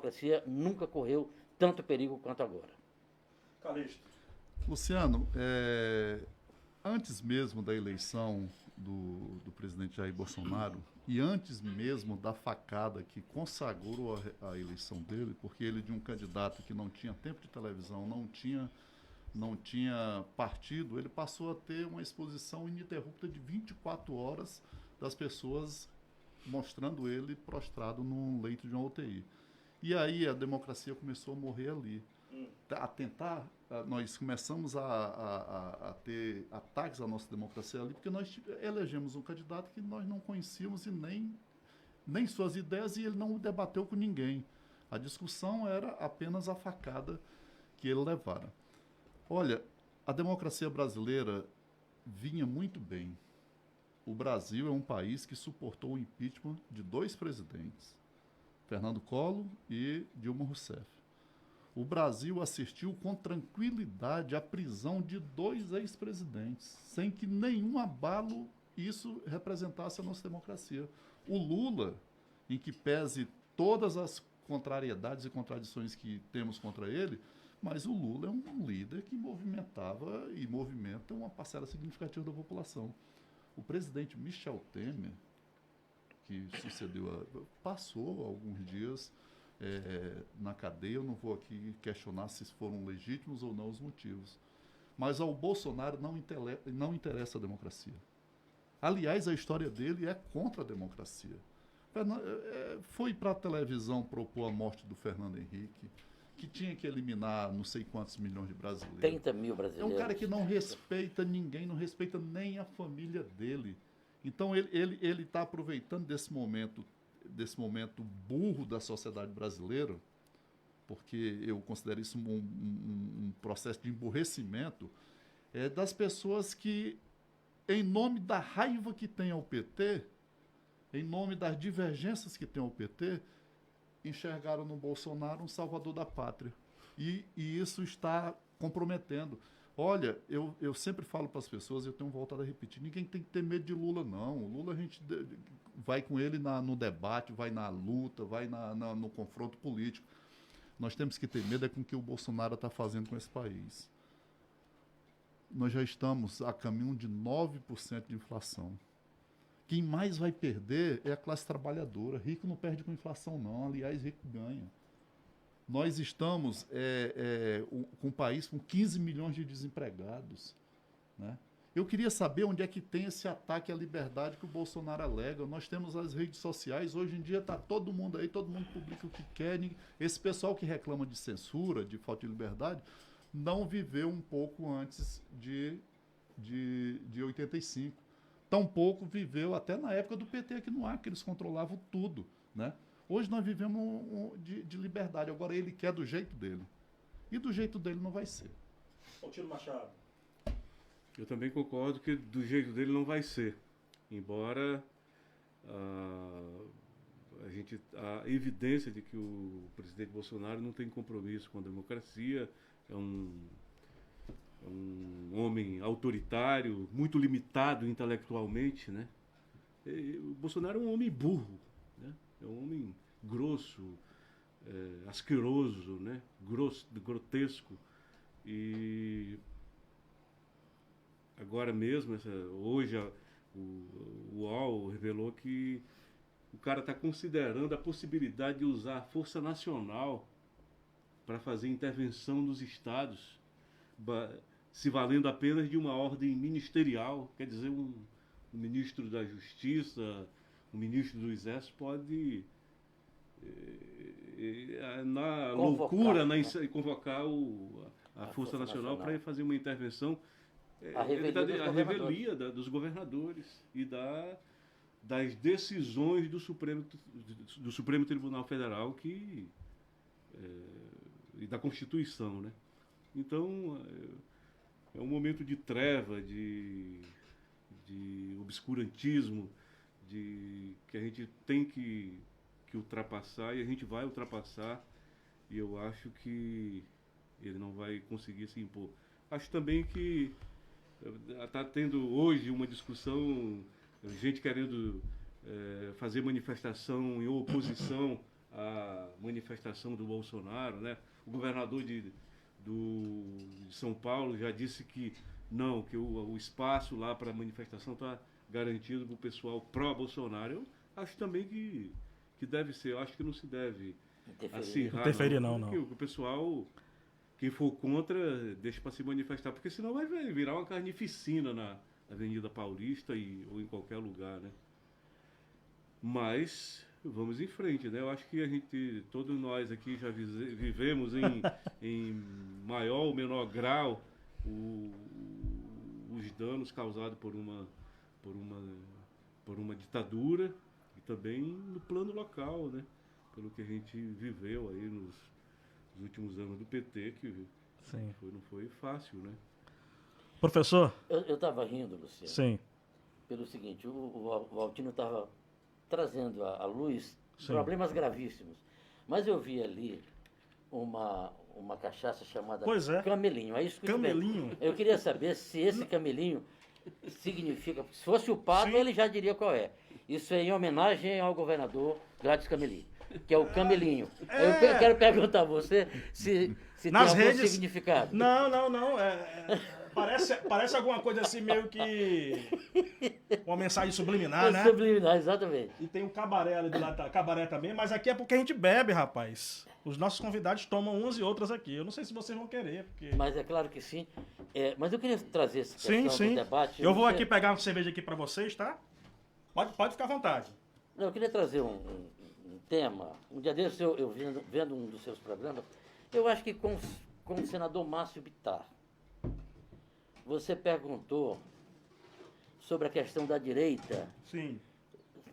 democracia nunca correu tanto perigo quanto agora. Calixto. Luciano, antes mesmo da eleição do presidente Jair Bolsonaro e antes mesmo da facada que consagrou a eleição dele, porque ele de um candidato que não tinha tempo de televisão, não tinha partido, ele passou a ter uma exposição ininterrupta de 24 horas das pessoas mostrando ele prostrado num leito de uma UTI. E aí a democracia começou a morrer ali. Nós começamos a ter ataques à nossa democracia ali, porque nós elegemos um candidato que nós não conhecíamos e nem suas ideias, e ele não debateu com ninguém. A discussão era apenas a facada que ele levara. Olha, a democracia brasileira vinha muito bem. O Brasil é um país que suportou o impeachment de 2 presidentes, Fernando Collor e Dilma Rousseff. O Brasil assistiu com tranquilidade à prisão de 2 ex-presidentes, sem que nenhum abalo isso representasse a nossa democracia. O Lula, em que pese todas as contrariedades e contradições que temos contra ele, mas o Lula é um líder que movimentava e movimenta uma parcela significativa da população. O presidente Michel Temer, que sucedeu, passou alguns dias na cadeia. Eu não vou aqui questionar se foram legítimos ou não os motivos. Mas ao Bolsonaro não interessa a democracia. Aliás, a história dele é contra a democracia. Foi para a televisão propor a morte do Fernando Henrique, que tinha que eliminar não sei quantos milhões de brasileiros. 30 mil brasileiros. É um cara que não respeita ninguém, não respeita nem a família dele. Então ele está aproveitando desse momento burro da sociedade brasileira, porque eu considero isso um processo de emburrecimento, das pessoas que, em nome da raiva que tem ao PT, em nome das divergências que tem ao PT, enxergaram no Bolsonaro um salvador da pátria. E isso está comprometendo. Olha, eu sempre falo para as pessoas, eu tenho voltado a repetir, ninguém tem que ter medo de Lula, não. O Lula a gente vai com ele no debate, vai na luta, vai no confronto político. Nós temos que ter medo com o que o Bolsonaro está fazendo com esse país. Nós já estamos a caminho de 9% de inflação. Quem mais vai perder é a classe trabalhadora. Rico não perde com inflação, não. Aliás, rico ganha. Nós estamos com um país com 15 milhões de desempregados, né? Eu queria saber onde é que tem esse ataque à liberdade que o Bolsonaro alega. Nós temos as redes sociais, hoje em dia está todo mundo aí, todo mundo publica o que quer. Esse pessoal que reclama de censura, de falta de liberdade, não viveu um pouco antes de 85. Tampouco viveu até na época do PT aqui no Acre, que eles controlavam tudo, né? Hoje nós vivemos de liberdade. Agora ele quer do jeito dele. E do jeito dele não vai ser. Tiro Machado. Eu também concordo que do jeito dele não vai ser. Embora a evidência de que o presidente Bolsonaro não tem compromisso com a democracia, é um homem autoritário, muito limitado intelectualmente, né? O Bolsonaro é um homem burro, né? É um homem grosso, asqueroso, né? Grotesco. E agora mesmo, hoje, o UOL revelou que o cara está considerando a possibilidade de usar a Força Nacional para fazer intervenção nos estados, se valendo apenas de uma ordem ministerial. Quer dizer, um ministro da Justiça, um ministro do Exército pode, na loucura, convocar a Força Nacional para fazer uma intervenção. A revelia dos governadores e das decisões do Supremo Tribunal Federal e da Constituição, né? Então, é um momento de treva, de obscurantismo, que a gente tem que ultrapassar, e a gente vai ultrapassar, e eu acho que ele não vai conseguir se impor. Acho também que está tendo hoje uma discussão, gente querendo fazer manifestação em oposição a manifestação do Bolsonaro, né? O governador de São Paulo já disse que não, que o espaço lá para a manifestação está garantido para o pessoal pró-Bolsonaro. Eu acho também que deve ser, eu acho que não se deve acirrar. Interferir não. Que o pessoal, quem for contra, deixa para se manifestar, porque senão vai virar uma carnificina na Avenida Paulista ou em qualquer lugar, né? Mas vamos em frente, né? Eu acho que todos nós aqui já vivemos em maior ou menor grau os danos causados por uma ditadura e também no plano local, né? Pelo que a gente viveu aí nos últimos anos do PT, que Sim. não foi fácil, né? Professor? Eu estava rindo, Luciano, Sim. pelo seguinte, o Altino estava trazendo à luz Sim. problemas gravíssimos. Mas eu vi ali uma cachaça chamada Pois é. camelinho. Aí, escute bem. Camelinho. Eu queria saber se esse camelinho significa... Se fosse o Pado, Sim. ele já diria qual é. Isso é em homenagem ao governador Gladys Camelinho, que é o camelinho. Eu quero perguntar a você se Nas tem algum redes- significado. Não. Parece alguma coisa assim, meio que uma mensagem subliminar, né? Subliminar, exatamente. E tem um cabaré ali do lado, cabaré também, mas aqui é porque a gente bebe, rapaz. Os nossos convidados tomam umas e outras aqui. Eu não sei se vocês vão querer, porque... Mas é claro que sim. Mas eu queria trazer essa Sim, questão sim. do debate. Eu vou Você- aqui pegar uma cerveja aqui pra vocês, tá? Pode ficar à vontade. Não, eu queria trazer um tema. Um dia desse, eu vendo um dos seus programas, eu acho que com o senador Márcio Bittar, você perguntou sobre a questão da direita. Sim.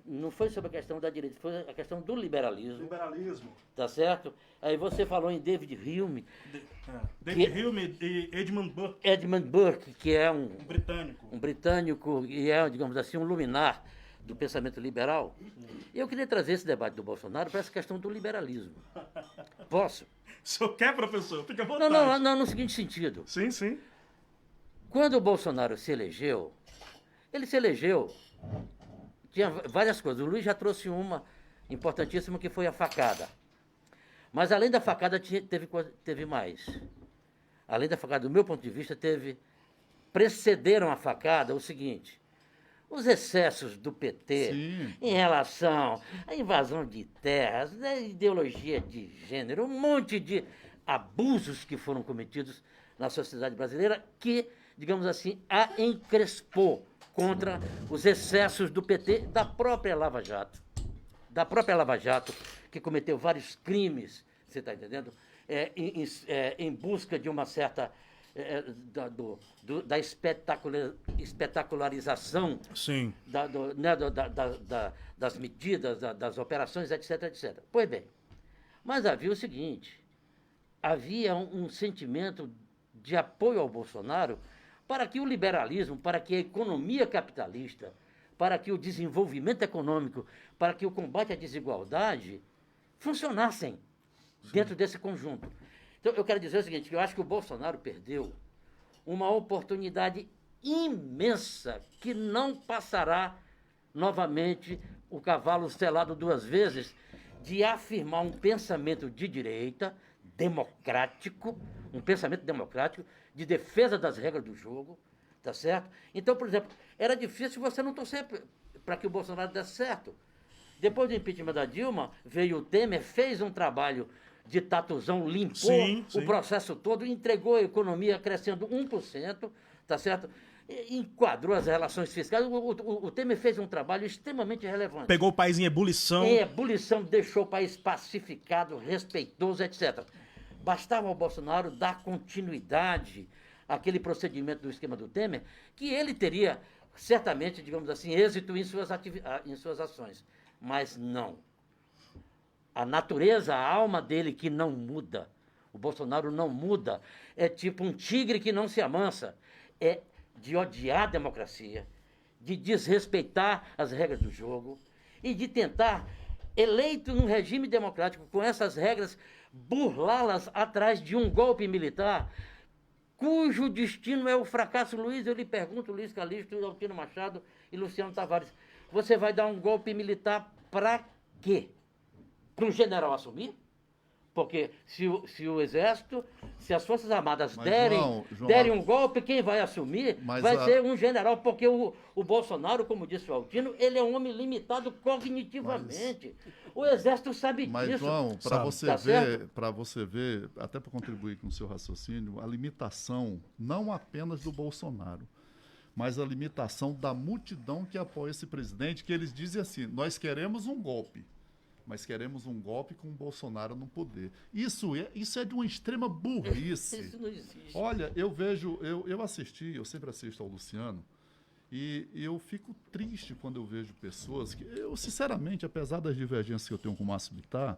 Não foi sobre a questão da direita, foi a questão do liberalismo, Liberalismo. tá certo? Aí você falou em David Hume, David Hume e Edmund Burke, que é um britânico. britânico e é, digamos assim, um luminar do pensamento liberal. E eu queria trazer esse debate do Bolsonaro para essa questão do liberalismo. Posso? O senhor quer, professor? Fica à vontade. Não, no seguinte sentido. Sim, sim. Quando o Bolsonaro se elegeu, ele se elegeu, tinha várias coisas. O Luiz já trouxe uma importantíssima, que foi a facada. Mas além da facada, teve mais. Além da facada, do meu ponto de vista, precederam a facada o seguinte: os excessos do PT Sim. em relação à invasão de terras, à ideologia de gênero, um monte de abusos que foram cometidos na sociedade brasileira que, digamos assim, a encrespou contra os excessos do PT, da própria Lava Jato, que cometeu vários crimes, você está entendendo? Em busca de uma certa da espetacularização Sim. das medidas, das operações, etc, etc. Pois bem, mas havia o seguinte: havia um sentimento de apoio ao Bolsonaro para que o liberalismo, para que a economia capitalista, para que o desenvolvimento econômico, para que o combate à desigualdade funcionassem dentro desse conjunto. Então, eu quero dizer o seguinte, que eu acho que o Bolsonaro perdeu uma oportunidade imensa que não passará novamente o cavalo selado duas vezes, de afirmar um pensamento de direita democrático, um pensamento democrático de defesa das regras do jogo, tá certo? Então, por exemplo, era difícil você não torcer para que o Bolsonaro desse certo. Depois do impeachment da Dilma, veio o Temer, fez um trabalho de tatuzão, limpou Sim. o processo todo, entregou a economia crescendo 1%, tá certo? Enquadrou as relações fiscais. O Temer fez um trabalho extremamente relevante. Pegou o país em ebulição. Em ebulição, deixou o país pacificado, respeitoso, etc. Bastava ao Bolsonaro dar continuidade àquele procedimento do esquema do Temer, que ele teria certamente, digamos assim, êxito em suas ações. Mas não. A natureza, a alma dele que não muda. O Bolsonaro não muda. É tipo um tigre que não se amansa. É de odiar a democracia, de desrespeitar as regras do jogo e de tentar, eleito num regime democrático com essas regras, burlá-las atrás de um golpe militar cujo destino é o fracasso. Luiz, eu lhe pergunto, Luiz Calixto, Altino Machado e Luciano Tavares, você vai dar um golpe militar para quê? para um general assumir? Porque se o Exército, se as Forças Armadas Mas, derem um golpe, quem vai assumir vai ser um general, porque o Bolsonaro, como disse o Altino, ele é um homem limitado cognitivamente. O Exército sabe Mas, disso. João, para você ver, até para contribuir com o seu raciocínio, a limitação não apenas do Bolsonaro, mas a limitação da multidão que apoia esse presidente, que eles dizem assim, nós queremos um golpe, mas queremos um golpe com o Bolsonaro no poder. Isso é de uma extrema burrice. Isso não existe. Olha, eu sempre assisto ao Luciano, e eu fico triste quando eu vejo pessoas que, eu sinceramente, apesar das divergências que eu tenho com o Márcio Bittar,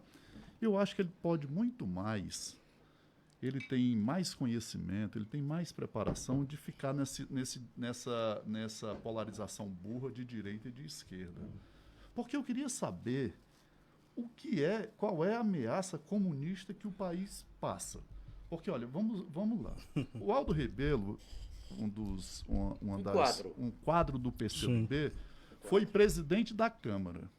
eu acho que ele pode muito mais, ele tem mais conhecimento, ele tem mais preparação de ficar nessa polarização burra de direita e de esquerda. Porque eu queria saber qual é a ameaça comunista que o país passa. Porque, olha, vamos lá. O Aldo Rebelo, um quadro do PCdoB, foi presidente da Câmara.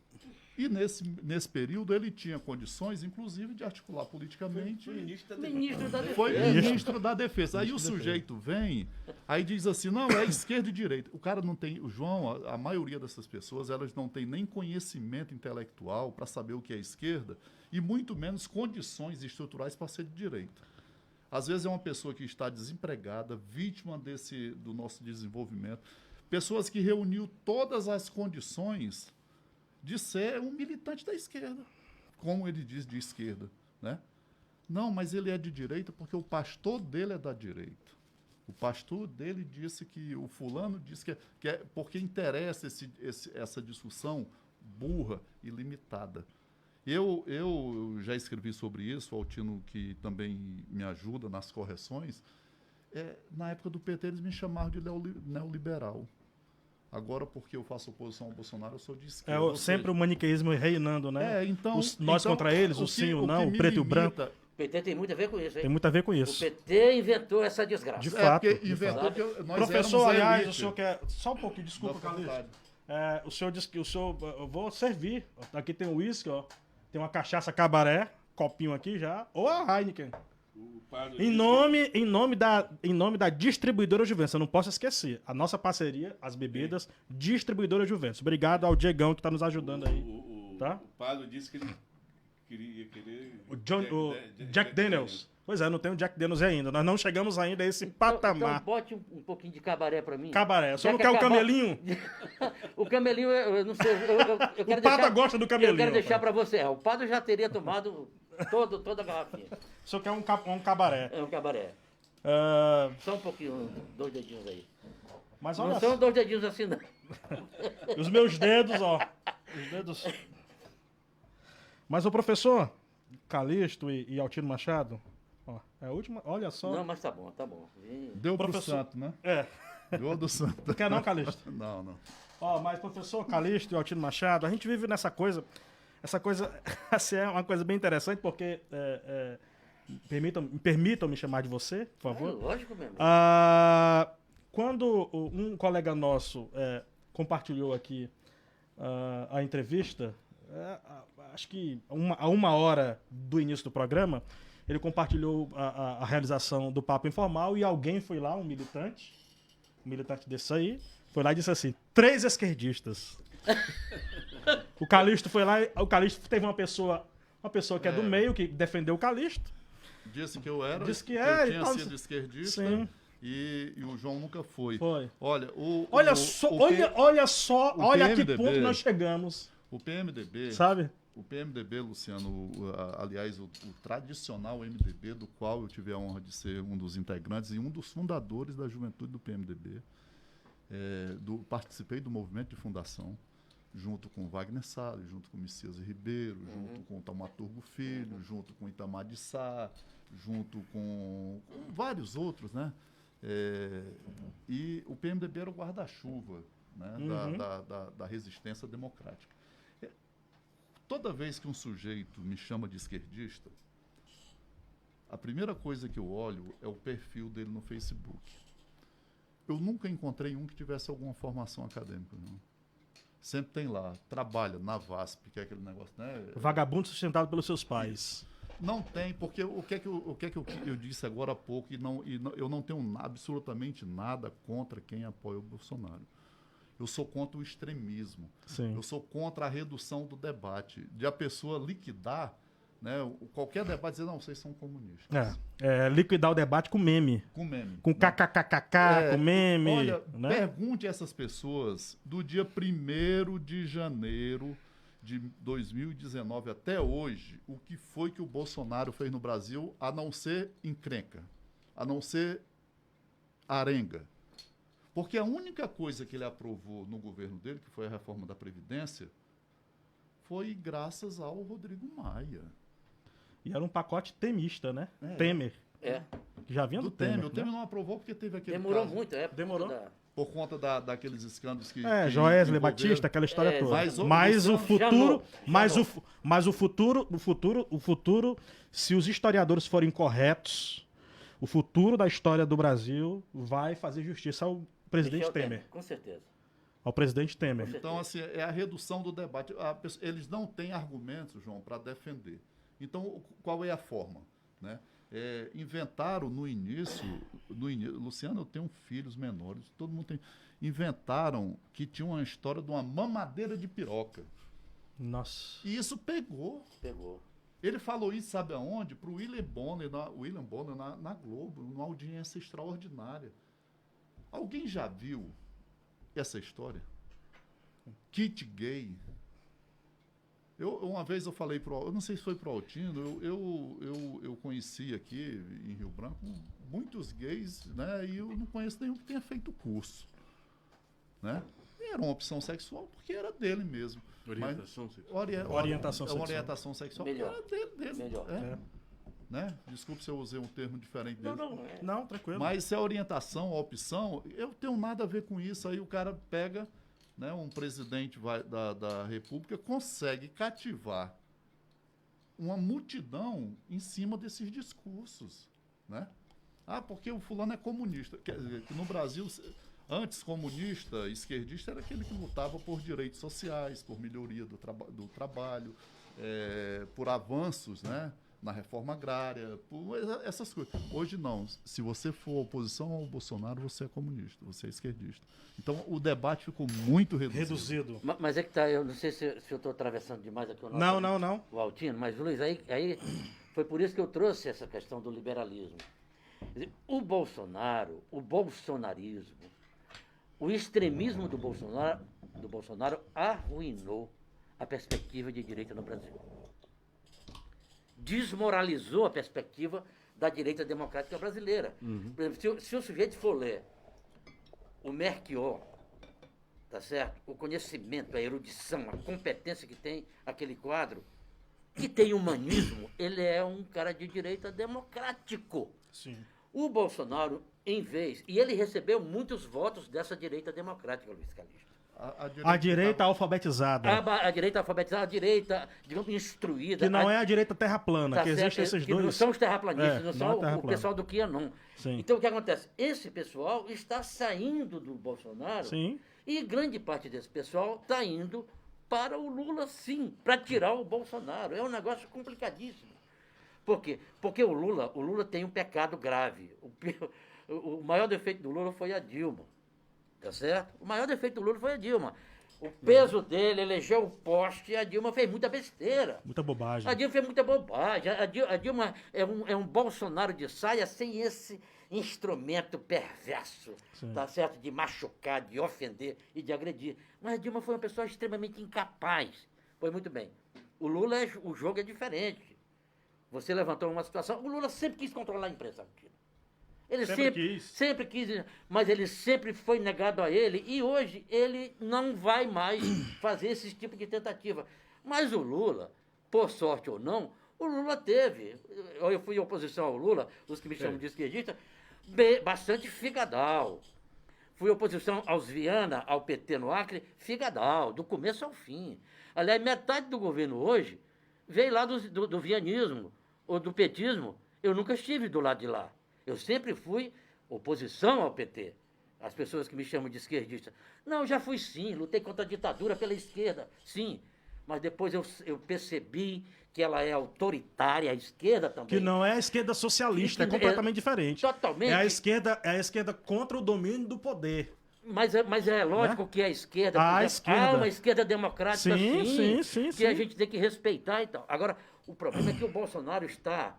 E nesse período ele tinha condições, inclusive, de articular politicamente. Foi ministro da Defesa. Foi ministro da Defesa. Aí o sujeito vem, aí diz assim, não, é esquerda e direita. O cara não tem, o João, a maioria dessas pessoas, elas não têm nem conhecimento intelectual para saber o que é esquerda e muito menos condições estruturais para ser de direita. Às vezes é uma pessoa que está desempregada, vítima do nosso desenvolvimento, pessoas que reuniu todas as condições de ser um militante da esquerda, como ele diz, de esquerda, né? Não, mas ele é de direita porque o pastor dele é da direita. O pastor dele disse que, o fulano disse que é porque interessa essa discussão burra e limitada. Eu já escrevi sobre isso, o Altino, que também me ajuda nas correções, na época do PT eles me chamavam de neoliberal. Agora, porque eu faço oposição ao Bolsonaro, eu sou de esquerda. Sempre o maniqueísmo reinando, né? Então, nós contra eles, o sim, o não, o preto e o branco. O PT tem muito a ver com isso, hein? Tem muito a ver com isso. O PT inventou essa desgraça. De fato. Porque inventou que nós Professor, éramos aliás, elite. o senhor quer... Só um pouquinho, desculpa, Calixto. O senhor disse que o senhor... Eu vou servir. Aqui tem um uísque, ó. Tem uma cachaça cabaré, copinho aqui já. Ou a Heineken. Em nome da distribuidora Juventus, eu não posso esquecer. A nossa parceria, as bebidas, distribuidora Juventus. Obrigado ao Diegão que está nos ajudando aí. Tá? O Padre disse que ele queria o Jack Daniels. Pois é, não tem o Jack Daniels ainda. Nós não chegamos ainda a esse patamar. Então bote um pouquinho de cabaré para mim. Cabaré. O senhor não quer o camelinho? O camelinho, eu não sei. Eu quero o Padre gosta do camelinho. Eu quero deixar para você. O Padre já teria tomado toda a garrafinha. O senhor quer um cabaré? É um cabaré. Só um pouquinho, 2 dedinhos aí. Mas olha não são 2 dedinhos assim, não. Os meus dedos, ó. Os dedos. Mas o professor Calixto e Altino Machado, ó, é a última, olha só. Não, mas tá bom, tá bom. Deu pro santo, né? Deu do santo. Não quer não, Calixto? Não. Ó, mas professor Calixto e Altino Machado, a gente vive nessa coisa. Essa coisa assim, é uma coisa bem interessante, porque permitam me chamar de você, por favor. Lógico mesmo. Quando um colega nosso compartilhou aqui a entrevista, acho que a 1 hora do início do programa, ele compartilhou a realização do Papo Informal e alguém foi lá, um militante desse aí, foi lá e disse assim, 3 esquerdistas. O Calixto foi lá, o Calixto teve uma pessoa que é do meio, que defendeu o Calixto. Disse que eu era, disse que eu tinha sido esquerdista. Sim. E o João nunca foi. Olha a que ponto nós chegamos. O PMDB, sabe? O PMDB, Luciano, aliás, o tradicional MDB, do qual eu tive a honra de ser um dos integrantes e um dos fundadores da juventude do PMDB, participei do movimento de fundação, junto com Wagner Salles, junto com Messias Ribeiro, junto com Taumaturgo Filho, junto com Itamar de Sá, junto com vários outros, né? E o PMDB era o guarda-chuva, né? Da resistência democrática. Toda vez que um sujeito me chama de esquerdista, a primeira coisa que eu olho é o perfil dele no Facebook. Eu nunca encontrei um que tivesse alguma formação acadêmica, não. sempre tem lá, trabalha na VASP, que é aquele negócio, né? Vagabundo sustentado pelos seus pais. Não tem, porque o que é que eu disse agora há pouco, eu não tenho absolutamente nada contra quem apoia o Bolsonaro. Eu sou contra o extremismo. Sim. Eu sou contra a redução do debate, de a pessoa liquidar, né, qualquer debate, dizer, não, vocês são comunistas. Liquidar o debate com meme. Com meme. Com kkkk, com meme. Olha, né? pergunte a essas pessoas do dia 1º de janeiro de 2019 até hoje, o que foi que o Bolsonaro fez no Brasil, a não ser encrenca, a não ser arenga. Porque a única coisa que ele aprovou no governo dele, que foi a reforma da Previdência, foi graças ao Rodrigo Maia. E era um pacote temista, né? É. Temer. É. Que já vinha do Temer. O Temer né? não aprovou porque teve aquele Demorou caso, muito, é. Demorou. por conta daqueles escândalos que Joesley envolveram. Batista, aquela história É, toda. mas Mas o Luciano futuro, chamou. o futuro, se os historiadores forem corretos, o futuro da história do Brasil vai fazer justiça ao presidente Michel Temer. Com certeza. Ao presidente Temer. Então, assim, é a redução do debate. Eles não têm argumentos, João, para defender. Então, qual é a forma? Né? Inventaram no início, Luciano, eu tenho filhos menores, todo mundo tem. Inventaram que tinha uma história de uma mamadeira de piroca. Nossa. E isso pegou. Pegou. Ele falou isso, sabe aonde? Para o William Bonner na Globo, numa audiência extraordinária. Alguém já viu essa história? Kit gay. Uma vez eu falei eu não sei se foi pro Altino, eu conheci aqui em Rio Branco muitos gays, né? E eu não conheço nenhum que tenha feito curso, né? E era uma opção sexual porque era dele mesmo. Orientação sexual. Orientação sexual. Orientação sexual Melhor. era dele. Melhor. Né? Desculpe se eu usei um termo diferente dele. Não, tranquilo. Mas se é orientação, a opção, eu tenho nada a ver com isso. Aí o cara pega, né, um presidente da República, consegue cativar uma multidão em cima desses discursos. Né? Porque o fulano é comunista. Quer dizer, que no Brasil, antes comunista, esquerdista, era aquele que lutava por direitos sociais, por melhoria do trabalho, por avanços, né? Na reforma agrária, por essas coisas. Eshoje não. Se você for oposição ao Bolsonaro, você é comunista, você é esquerdista. Então o debate ficou muito reduzido. Mas é que tá, eu não sei se eu estou atravessando demais aqui o nosso Não. o Altino, mas Luiz, aí foi por isso que eu trouxe essa questão do liberalismo. Quer dizer, o Bolsonaro, o bolsonarismo, o extremismo do Bolsonaro arruinou a perspectiva de direita no Brasil. Desmoralizou a perspectiva da direita democrática brasileira. Por exemplo, se o sujeito for ler o Melchior, tá certo? O conhecimento, a erudição, a competência que tem aquele quadro, que tem humanismo, ele é um cara de direita democrático. Sim. O Bolsonaro, em vez... E ele recebeu muitos votos dessa direita democrática, Luiz Calixto. A direita alfabetizada. A direita alfabetizada, a direita, digamos, instruída. Que não é a direita terra plana, Tá que certo, existem esses que dois. não são os terraplanistas, não não são é o terraplanista. pessoal do QAnon. Sim. Então, o que acontece? Esse pessoal está saindo do Bolsonaro Sim. e grande parte desse pessoal está indo para o Lula, sim, para tirar o Bolsonaro. É um negócio complicadíssimo. Por quê? Porque o Lula tem um pecado grave. O maior defeito do Lula foi a Dilma. Tá certo? O maior defeito do Lula foi a Dilma. O peso dele elegeu o poste e a Dilma fez muita besteira. Muita bobagem. A Dilma fez muita bobagem. A Dilma é um Bolsonaro de saia sem esse instrumento perverso, Sim. tá certo? De machucar, de ofender e de agredir. Mas a Dilma foi uma pessoa extremamente incapaz. Pois muito bem. O Lula, o jogo é diferente. Você levantou uma situação. O Lula sempre quis controlar a imprensa. Ele sempre quis, mas ele sempre foi negado a ele e hoje ele não vai mais fazer esse tipo de tentativa. Mas o Lula, por sorte ou não, o Lula teve. Eu fui em oposição ao Lula, os que me chamam de esquerdista, bastante figadal. Fui oposição aos Viana, ao PT no Acre, figadal, do começo ao fim. Aliás, metade do governo hoje veio lá do vianismo ou do petismo. Eu nunca estive do lado de lá. Eu sempre fui oposição ao PT. As pessoas que me chamam de esquerdista. Não, já fui sim, lutei contra a ditadura pela esquerda, sim. Mas depois eu percebi que ela é autoritária, a esquerda também. Que não é a esquerda socialista, é completamente diferente. Totalmente. É a esquerda contra o domínio do poder. Mas é lógico, né, que a esquerda... A esquerda. Há uma esquerda democrática, sim, que a gente tem que respeitar e tal. Agora, o problema é que o Bolsonaro está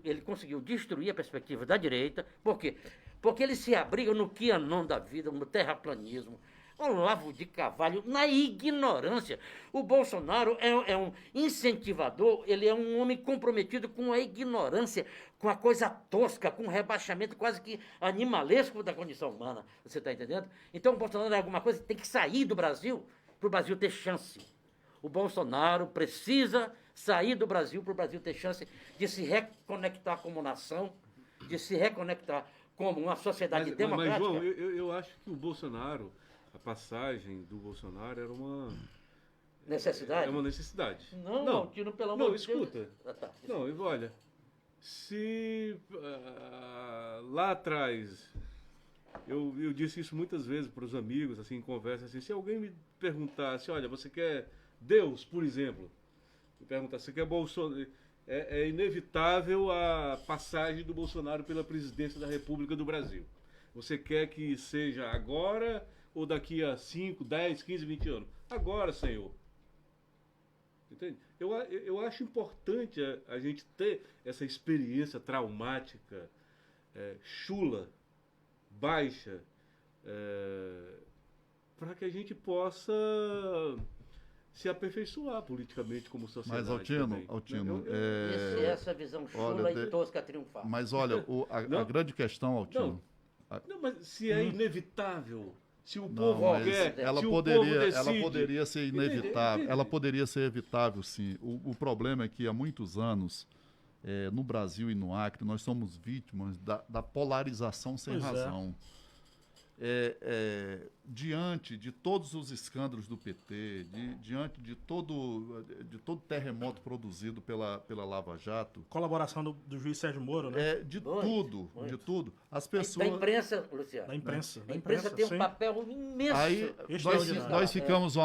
ele conseguiu destruir a perspectiva da direita. Por quê? Porque ele se abriga no QAnon da vida, no terraplanismo, Olavo de Carvalho, na ignorância. O Bolsonaro é um incentivador, ele é um homem comprometido com a ignorância, com a coisa tosca, com o rebaixamento quase que animalesco da condição humana. Você está entendendo? Então o Bolsonaro é alguma coisa que tem que sair do Brasil para o Brasil ter chance. O Bolsonaro precisa sair do Brasil para o Brasil ter chance de se reconectar como nação, de se reconectar como uma sociedade democrática. Mas João, eu acho que o Bolsonaro... A passagem do Bolsonaro era uma... Necessidade? É uma necessidade. Não, Tino, pelo amor de Deus. Não, escuta. Tá. Não, olha, se lá atrás, eu disse isso muitas vezes para os amigos, assim, em conversa, assim, se alguém me perguntasse, olha, você quer Deus, por exemplo, me perguntasse, você quer Bolsonaro... É inevitável a passagem do Bolsonaro pela presidência da República do Brasil. Você quer que seja agora... ou daqui a 5, 10, 15, 20 anos. Agora, Senhor. Entende? Eu acho importante a gente ter essa experiência traumática, chula, baixa, para que a gente possa se aperfeiçoar politicamente como sociedade. Mas, Altino, essa visão chula e tosca triunfar. Mas, olha, a grande questão, Altino... Não, mas se é inevitável... Se o Não, povo quer, ela se poderia, o povo decide... ela poderia ser inevitável. Ela poderia ser evitável, sim. O problema é que há muitos anos, no Brasil e no Acre, nós somos vítimas da polarização sem razão. Diante de todos os escândalos do PT, diante de todo terremoto produzido pela Lava Jato... Colaboração do juiz Sérgio Moro, né? De tudo. As pessoas... Da imprensa, Luciano. Da imprensa. A imprensa tem um papel imenso. Aí nós ficamos...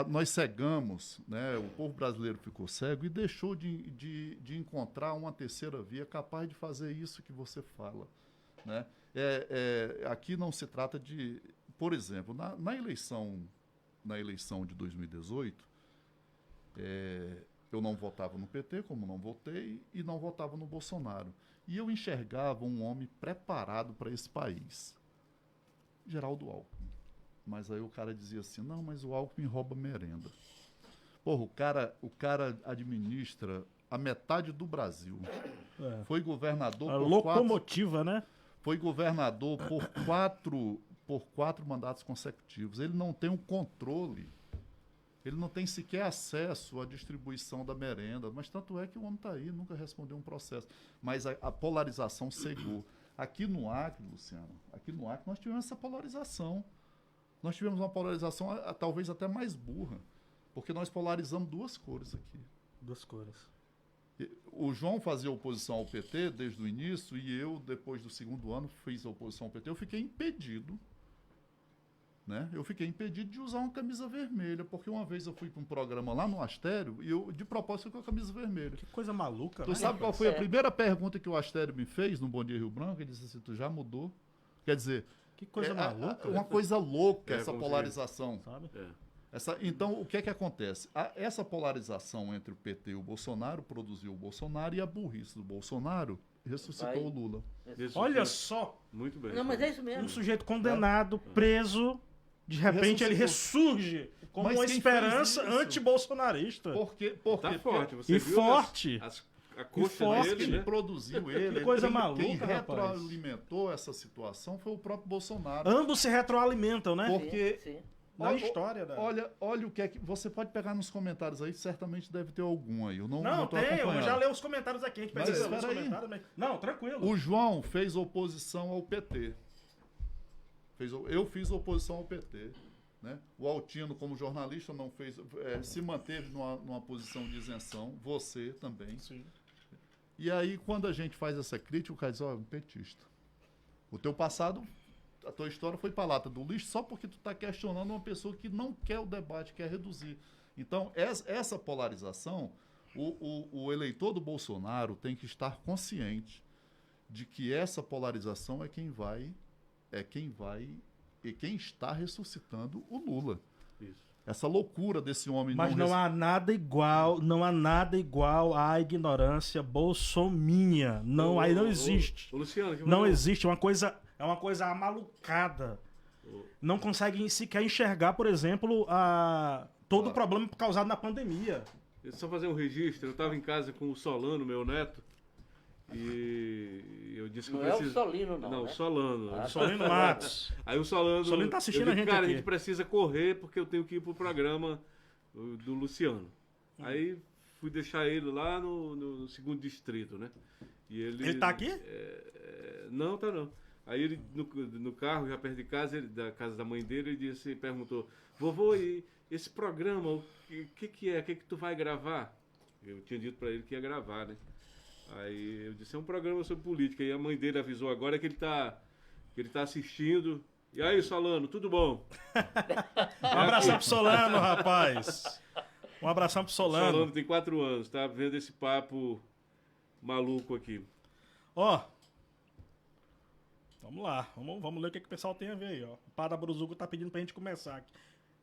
Nós cegamos, né? O povo brasileiro ficou cego e deixou de encontrar uma terceira via capaz de fazer isso que você fala, né? Aqui não se trata de... Por exemplo, na eleição de 2018, eu não votava no PT, como não votei, e não votava no Bolsonaro. E eu enxergava um homem preparado para esse país. Geraldo Alckmin. Mas aí o cara dizia assim, não, mas o Alckmin rouba merenda. Porra, o cara administra a metade do Brasil. Foi governador... locomotiva, né? Foi governador por quatro mandatos consecutivos. Ele não tem um controle. Ele não tem sequer acesso à distribuição da merenda. Mas tanto é que o homem está aí, nunca respondeu um processo. Mas a polarização cegou. Aqui no Acre, Luciano, nós tivemos essa polarização. Nós tivemos uma polarização talvez até mais burra. Porque nós polarizamos duas cores aqui. Duas cores. O João fazia oposição ao PT desde o início e eu, depois do segundo ano, fiz a oposição ao PT. Eu fiquei impedido, né? Eu fiquei impedido de usar uma camisa vermelha, porque uma vez eu fui para um programa lá no Astério e eu, de propósito, com a camisa vermelha. Que coisa maluca, Tu né? sabe qual foi a primeira pergunta que o Astério me fez no Bom Dia Rio Branco? Ele disse assim, tu já mudou? Quer dizer... Que coisa maluca. Uma coisa louca essa polarização. Sabe? Então, o que é que acontece? Essa polarização entre o PT e o Bolsonaro produziu o Bolsonaro e a burrice do Bolsonaro ressuscitou o Lula. Olha só! Muito bem. Não, mas é isso mesmo. Um sujeito condenado, preso, de repente ele ressurge como uma esperança anti-bolsonarista. Porque tá forte. Você e viu forte. A coxa forte. dele, quem né? produziu ele, Que coisa quem maluca, retroalimentou essa situação foi o próprio Bolsonaro. Ambos se retroalimentam, né? Porque Sim. Na história da... Olha o que é que... Você pode pegar nos comentários aí, certamente deve ter algum aí. Eu não tô tem, eu acompanhando. já leio os comentários aqui. A gente precisa ler os espera aí. comentários. Mas... Não, tranquilo. O João fez oposição ao PT. Eu fiz oposição ao PT. Né? O Altino, como jornalista, não fez, se manteve numa posição de isenção. Você também. Sim. E aí, quando a gente faz essa crítica, o cara diz, um petista. O teu passado a tua história foi para lata do lixo só porque tu está questionando uma pessoa que não quer o debate, quer reduzir. Então, essa polarização, o eleitor do Bolsonaro tem que estar consciente de que essa polarização é quem está ressuscitando o Lula. Isso. Essa loucura desse homem. Mas não há nada igual à ignorância bolsominha. Não, aí não existe. Luciano, Não existe, é uma coisa amalucada. Não conseguem sequer enxergar, por exemplo, todo o problema causado na pandemia. Só fazer um registro, eu estava em casa com o Solano, meu neto, e eu disse que Não eu preciso... é o Solino, não, Não, né? o Solano. Solino Matos. Aí o Solano... Solano tá assistindo eu a gente cara, aqui. a gente precisa correr porque eu tenho que ir pro programa do Luciano. Aí fui deixar ele lá no segundo distrito, né? E Ele tá aqui? Não, tá não. Aí ele, no carro, já perto de casa, da casa da mãe dele, ele perguntou, vovô, e esse programa, o que é? O que tu vai gravar? Eu tinha dito pra ele que ia gravar, né? Aí eu disse, é um programa sobre política. E a mãe dele avisou agora que ele tá assistindo. E aí, Solano, tudo bom? Um abração pro Solano, rapaz. Um abração pro Solano. Solano tem 4 anos, tá vendo esse papo maluco aqui. Ó, vamos lá. Vamos ler o que o pessoal tem a ver aí, ó. O Pada Bruzugo tá pedindo pra gente começar aqui.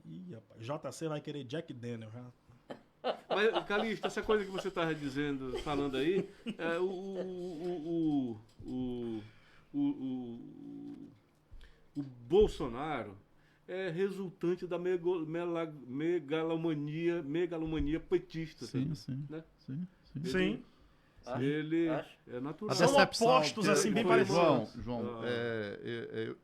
Ih, rapaz, JC vai querer Jack Daniel, já. Mas, Calixto, essa coisa que você estava falando aí, o Bolsonaro é resultante da megalomania petista. Sim, sabe? sim, Né? sim. Sim. Ele Acho. é natural. A São decepção opostos, que- assim, bem foi parecidos. João,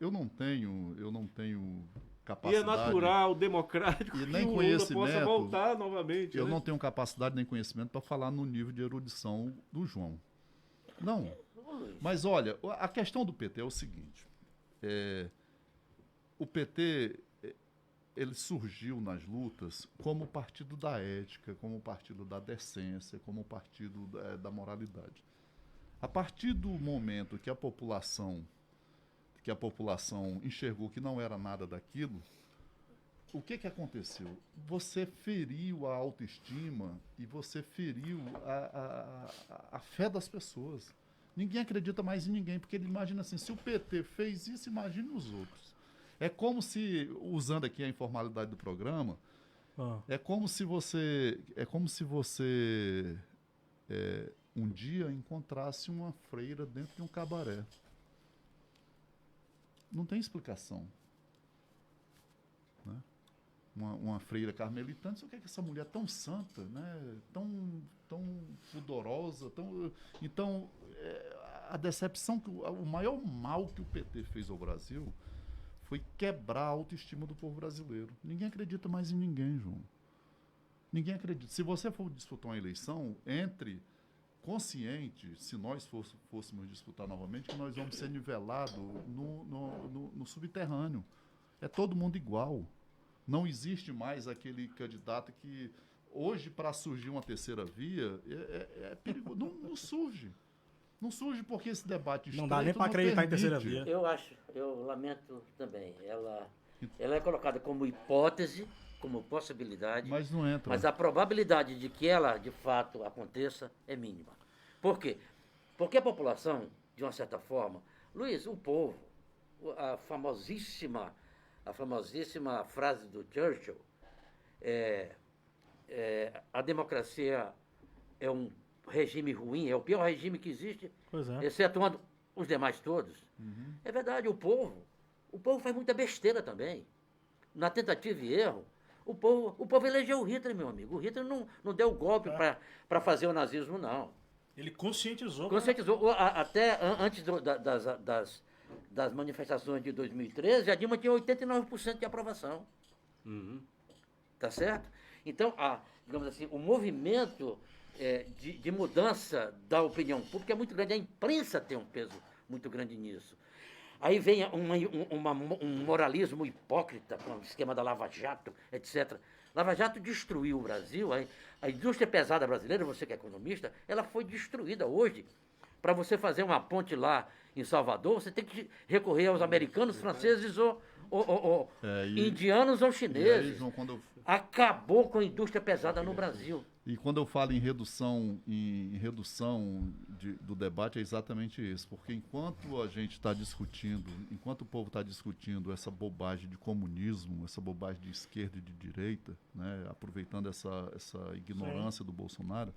eu não tenho E capacidade. é natural, democrático, E que nem o Lula conhecimento. possa voltar novamente. Eu né? não tenho capacidade nem conhecimento para falar no nível de erudição do João. Não. Ô, Luiz, Mas olha, a questão do PT é o seguinte: o PT ele surgiu nas lutas como o partido da ética, como o partido da decência, como o partido da moralidade. A partir do momento que a população enxergou que não era nada daquilo, o que aconteceu? Você feriu a autoestima e você feriu a fé das pessoas. Ninguém acredita mais em ninguém, porque ele imagina assim, se o PT fez isso, imagine os outros. É como se, usando aqui a informalidade do programa, é como se você um dia encontrasse uma freira dentro de um cabaré. Não tem explicação. Né? Uma freira carmelitana, o que é que essa mulher tão santa, né? tão pudorosa, então a decepção, o maior mal que o PT fez ao Brasil foi quebrar a autoestima do povo brasileiro. Ninguém acredita mais em ninguém, João. Ninguém acredita. Se você for disputar uma eleição, entre consciente, se nós fôssemos disputar novamente, que nós vamos ser nivelados no subterrâneo. É todo mundo igual. Não existe mais aquele candidato que, hoje, para surgir uma terceira via, é perigoso. Não surge. Não surge porque esse debate Não dá nem para acreditar em terceira via. eu lamento também. Ela é colocada como hipótese, como possibilidade, Mas não entra. mas a probabilidade de que ela, de fato, aconteça é mínima. Por quê? Porque a população, de uma certa forma, Luiz, o povo, a famosíssima frase do Churchill, a democracia é um regime ruim, é o pior regime que existe, Pois é. excetuando os demais todos. É verdade, o povo faz muita besteira também. Na tentativa e erro, o povo elegeu o Hitler, meu amigo. O Hitler não deu golpe para fazer o nazismo, não. Ele conscientizou. Conscientizou. Até antes das manifestações de 2013, a Dilma tinha 89% de aprovação. Tá certo? Então, digamos assim, o movimento de mudança da opinião pública é muito grande. A imprensa tem um peso muito grande nisso. Aí vem um moralismo hipócrita com o esquema da Lava Jato, etc. Lava Jato destruiu o Brasil. A indústria pesada brasileira, você que é economista, ela foi destruída hoje. Para você fazer uma ponte lá em Salvador, você tem que recorrer aos americanos, franceses ou indianos ou E aí, chineses. João, quando eu, Acabou com a indústria pesada no Brasil. E quando eu falo em redução, do debate, é exatamente isso. Porque enquanto a gente está discutindo, enquanto o povo está discutindo essa bobagem de comunismo, essa bobagem de esquerda e de direita, né, aproveitando essa ignorância do Bolsonaro,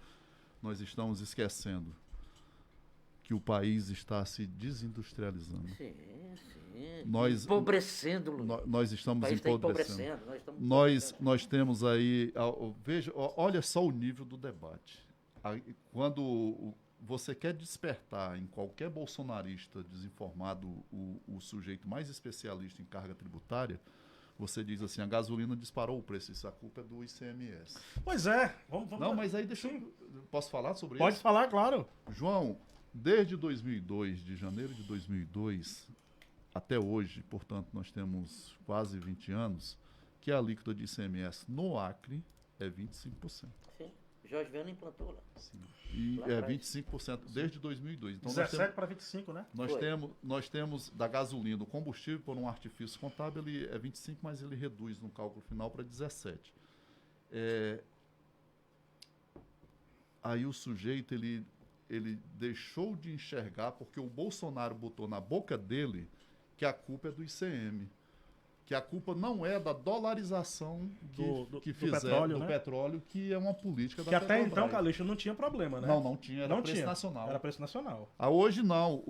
nós estamos esquecendo que o país está se desindustrializando. Sim. Empobrecendo, Luiz. Nós estamos O país está empobrecendo. Nós Nós temos aí, veja, olha só o nível do debate. Quando você quer despertar em qualquer bolsonarista desinformado o sujeito mais especialista em carga tributária, você diz assim, a gasolina disparou o preço, isso a culpa é do ICMS. Pois é. Vamos Não, mas aí deixa eu... Posso falar sobre Pode isso? falar, claro. João, desde 2002, de janeiro de 2002 até hoje, portanto, nós temos quase 20 anos, que a alíquota de ICMS no Acre é 25%. Sim, Jorge Viana implantou lá. Sim. E Lá é atrás. 25% desde 2002. Então, 17 para 25, né? nós temos da gasolina, o combustível, por um artifício contábil, ele é 25, mas ele reduz no cálculo final para 17. Aí o sujeito, ele deixou de enxergar, porque o Bolsonaro botou na boca dele que a culpa é do ICM. Que a culpa não é da dolarização que fizeram do petróleo, que é uma política da Petrobras. Que até Petrobras. então, Calixto, não tinha problema, né? Não tinha, era não preço tinha. nacional. Era preço nacional. Hoje não.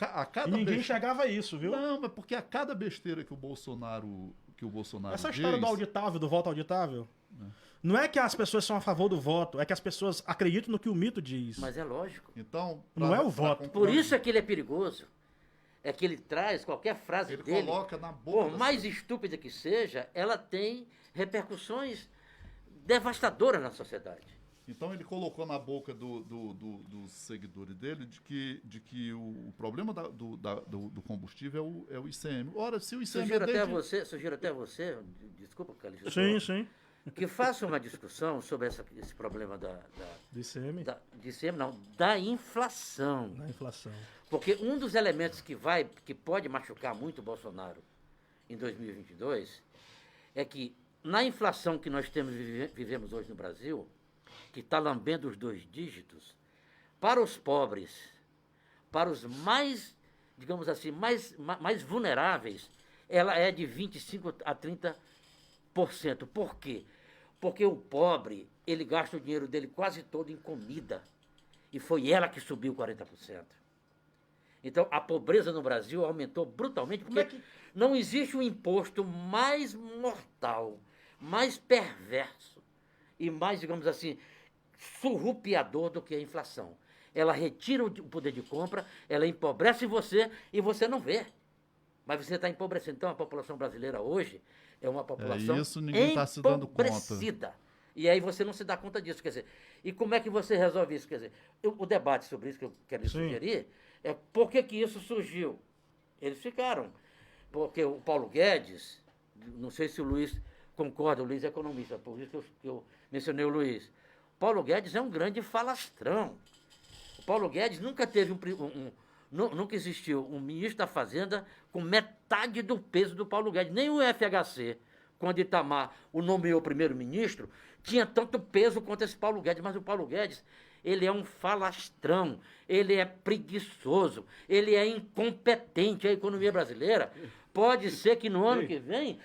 A cada E ninguém enxergava isso, viu? Não, mas porque a cada besteira que o Bolsonaro Essa história do auditável, do voto auditável, não é que as pessoas são a favor do voto, é que as pessoas acreditam no que o mito diz. Mas é lógico. Então, não é o voto. Por isso é que ele é perigoso. É que ele traz qualquer frase ele dele, coloca na boca por mais estúpida que seja, ela tem repercussões devastadoras na sociedade. Então ele colocou na boca dos seguidores dele de que o problema do combustível é o ICM. Ora, se o ICM Sugiro até você, desculpa, Calixto. Sim. Que faça uma discussão sobre esse problema Do ICM? Da inflação. Da inflação. Porque um dos elementos que pode machucar muito o Bolsonaro em 2022 é que na inflação que nós vivemos hoje no Brasil, que está lambendo os 2 dígitos, para os pobres, para os mais, digamos assim, mais vulneráveis, ela é de 25% a 30%. Por quê? Porque o pobre, ele gasta o dinheiro dele quase todo em comida. E foi ela que subiu 40%. Então, a pobreza no Brasil aumentou brutalmente, porque não existe um imposto mais mortal, mais perverso e mais, digamos assim, surrupiador do que a inflação. Ela retira o poder de compra, ela empobrece você e você não vê. Mas você está empobrecendo. Então, a população brasileira hoje é uma população isso ninguém tá se dando conta. E aí você não se dá conta disso. Quer dizer, e como é que você resolve isso? Quer dizer, o debate sobre isso que eu quero sugerir é por que isso surgiu. Eles ficaram. Porque o Paulo Guedes, não sei se o Luiz concorda, o Luiz é economista, por isso que eu mencionei o Luiz. Paulo Guedes é um grande falastrão. O Paulo Guedes nunca teve nunca existiu um ministro da Fazenda com metade do peso do Paulo Guedes. Nem o FHC, quando Itamar o nomeou primeiro-ministro, tinha tanto peso quanto esse Paulo Guedes. Mas o Paulo Guedes, ele é um falastrão, ele é preguiçoso, ele é incompetente. A economia brasileira pode ser que no ano que vem,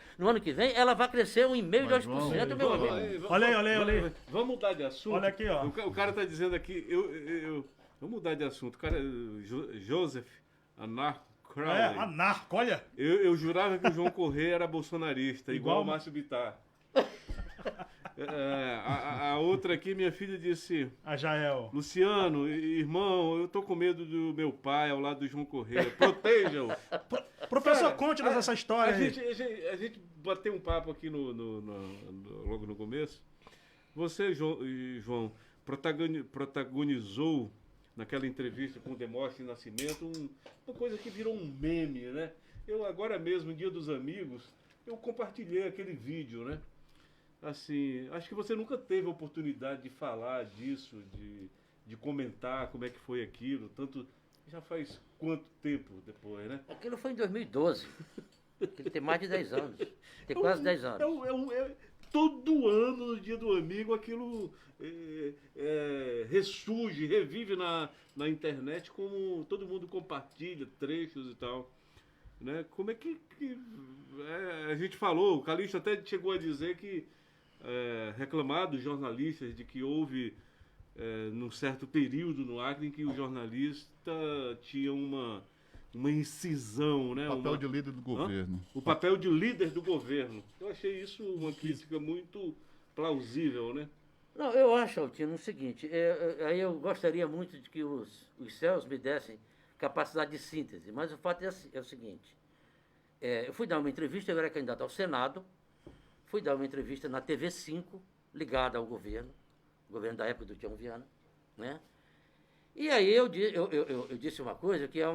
ela vai crescer 1,5%, 2%, meu amigo. Olha aí. Vamos mudar de assunto. Olha aqui, ó. O cara está dizendo aqui, vamos mudar de assunto. O cara, Joseph Anarco Crowley. Anarco, olha. Eu jurava que o João Correia era bolsonarista, igual o Márcio Bittar. A outra aqui, minha filha disse... A Jael. Luciano, irmão, eu tô com medo do meu pai ao lado do João Correia. Protejam. Professor, conte-nos essa história aí. A gente bateu um papo aqui logo no começo. Você, João, protagonizou naquela entrevista com o Demóstenes Nascimento uma coisa que virou um meme, né? Eu agora mesmo, Dia dos Amigos, eu compartilhei aquele vídeo, né? Assim, acho que você nunca teve a oportunidade de falar disso, de comentar como é que foi aquilo, tanto Já faz quanto tempo depois, né? Aquilo foi em 2012. Ele tem mais de 10 anos. Tem quase 10 anos. Todo ano, no Dia do Amigo, aquilo ressurge, revive na internet, como todo mundo compartilha trechos e tal. Né? Como é que a gente falou, o Calixto até chegou a dizer que reclamar dos jornalistas de que houve num certo período no Acre em que o jornalista tinha uma incisão, né? O papel de líder do governo. O papel de líder do governo. Eu achei isso uma crítica muito plausível, né? Não, eu acho, Altino, o seguinte, aí eu gostaria muito de que os céus me dessem capacidade de síntese, mas o fato é o seguinte, eu fui dar uma entrevista, eu era candidato ao Senado, fui dar uma entrevista na TV5, ligada ao governo da época do Tião Viana, né? E aí eu disse uma coisa que é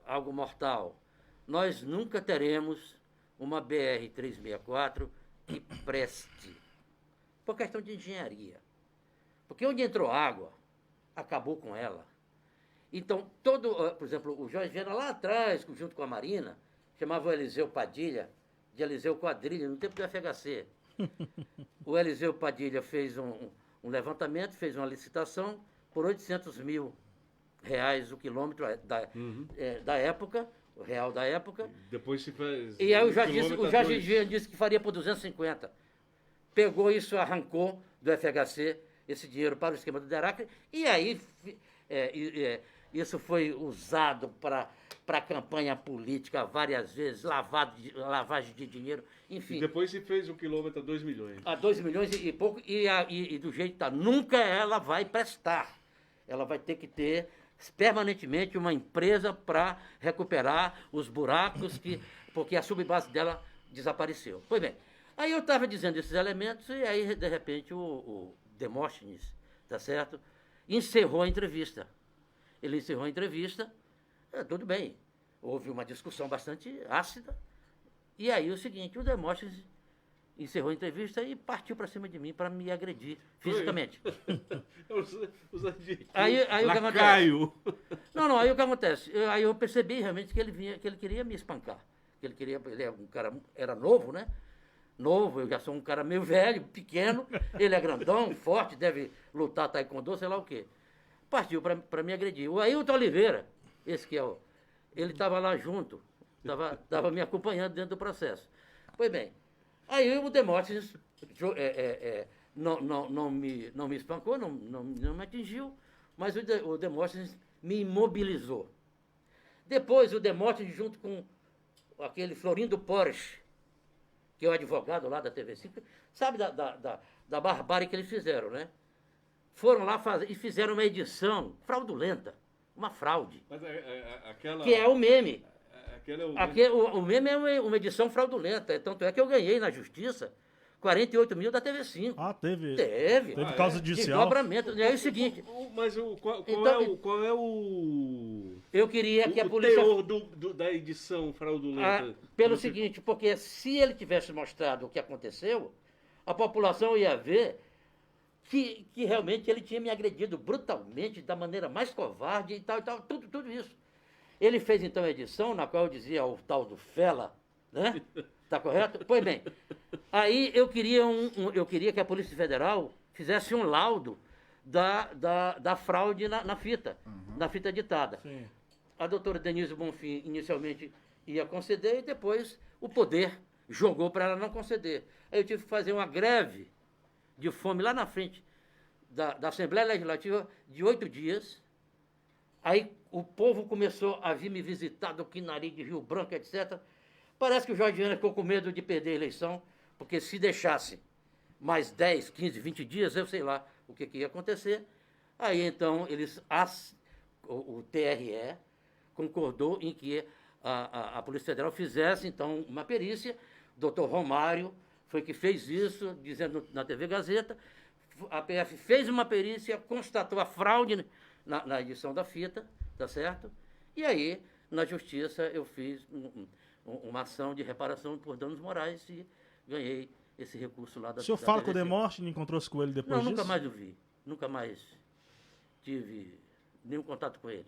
algo mortal. Nós nunca teremos uma BR-364 que preste, por questão de engenharia. Porque onde entrou água, acabou com ela. Então, por exemplo, o Jorge Viana lá atrás, junto com a Marina, chamava o Eliseu Padilha de Eliseu Quadrilha, no tempo do FHC. O Eliseu Padilha fez um levantamento, fez uma licitação por R$800 mil o quilômetro da época, o real da época. Depois se faz. E aí o Jorge Viana disse que faria por 250. Pegou isso, arrancou do FHC esse dinheiro para o esquema do Deracre, e aí isso foi usado para campanha política várias vezes, lavagem de dinheiro, enfim. E depois se fez o quilômetro a 2 milhões. A 2 milhões e pouco, e do jeito que está. Nunca ela vai prestar. Ela vai ter que ter permanentemente uma empresa para recuperar os buracos, porque a subbase dela desapareceu. Pois bem, aí eu estava dizendo esses elementos, e aí, de repente, o Demóstenes, tá certo, encerrou a entrevista. Ele encerrou a entrevista, tudo bem, houve uma discussão bastante ácida, e aí o seguinte, o Demóstenes encerrou a entrevista e partiu para cima de mim para me agredir fisicamente. Os adjetivos. Aí o que acontece? Não, aí o que acontece? Aí eu percebi realmente que ele queria me espancar. Ele é um cara, era novo, né? Novo, eu já sou um cara meio velho, pequeno, ele é grandão, forte, deve lutar taekwondo, sei lá o quê. Partiu para me agredir. O Ailton Oliveira, esse que é ele estava lá junto, estava me acompanhando dentro do processo. Pois bem, aí o Demóstenes não me espancou, não me atingiu, mas o Demóstenes me imobilizou. Depois o Demóstenes, junto com aquele Florindo Porsche, que é o advogado lá da TV5, sabe da barbárie que eles fizeram, né? Foram lá e fizeram uma edição fraudulenta, uma fraude. Mas aquela... Que é o meme. O meme é uma edição fraudulenta, tanto é que eu ganhei na justiça 48 mil da TV5. Ah, teve? Teve causa judicial? Desdobramento. É o seguinte... Mas qual é o... Eu queria que a polícia... teor da edição fraudulenta? Pelo seguinte, porque se ele tivesse mostrado o que aconteceu, a população ia ver que realmente ele tinha me agredido brutalmente, da maneira mais covarde e tal, tudo isso. Ele fez então a edição na qual eu dizia o tal do Fela, né? Tá correto? Pois bem, aí eu queria que a Polícia Federal fizesse um laudo da fraude na fita, na fita editada. Sim. A doutora Denise Bonfim inicialmente ia conceder e depois o poder jogou para ela não conceder. Aí eu tive que fazer uma greve de fome lá na frente da Assembleia Legislativa de 8 dias. Aí o povo começou a vir me visitar do Quinari de Rio Branco, etc. Parece que o Jorge Viana ficou com medo de perder a eleição, porque se deixasse mais 10, 15, 20 dias, eu sei lá o que ia acontecer. Aí então o TRE concordou em que a Polícia Federal fizesse então uma perícia. O doutor Romário foi que fez isso, dizendo na TV Gazeta. A PF fez uma perícia, constatou a fraude na edição da fita, tá certo? E aí, na justiça, eu fiz uma ação de reparação por danos morais e ganhei esse recurso lá da... O senhor fala com o Demóstenes, encontrou-se com ele depois disso? Não, nunca mais o vi. Nunca mais tive nenhum contato com ele.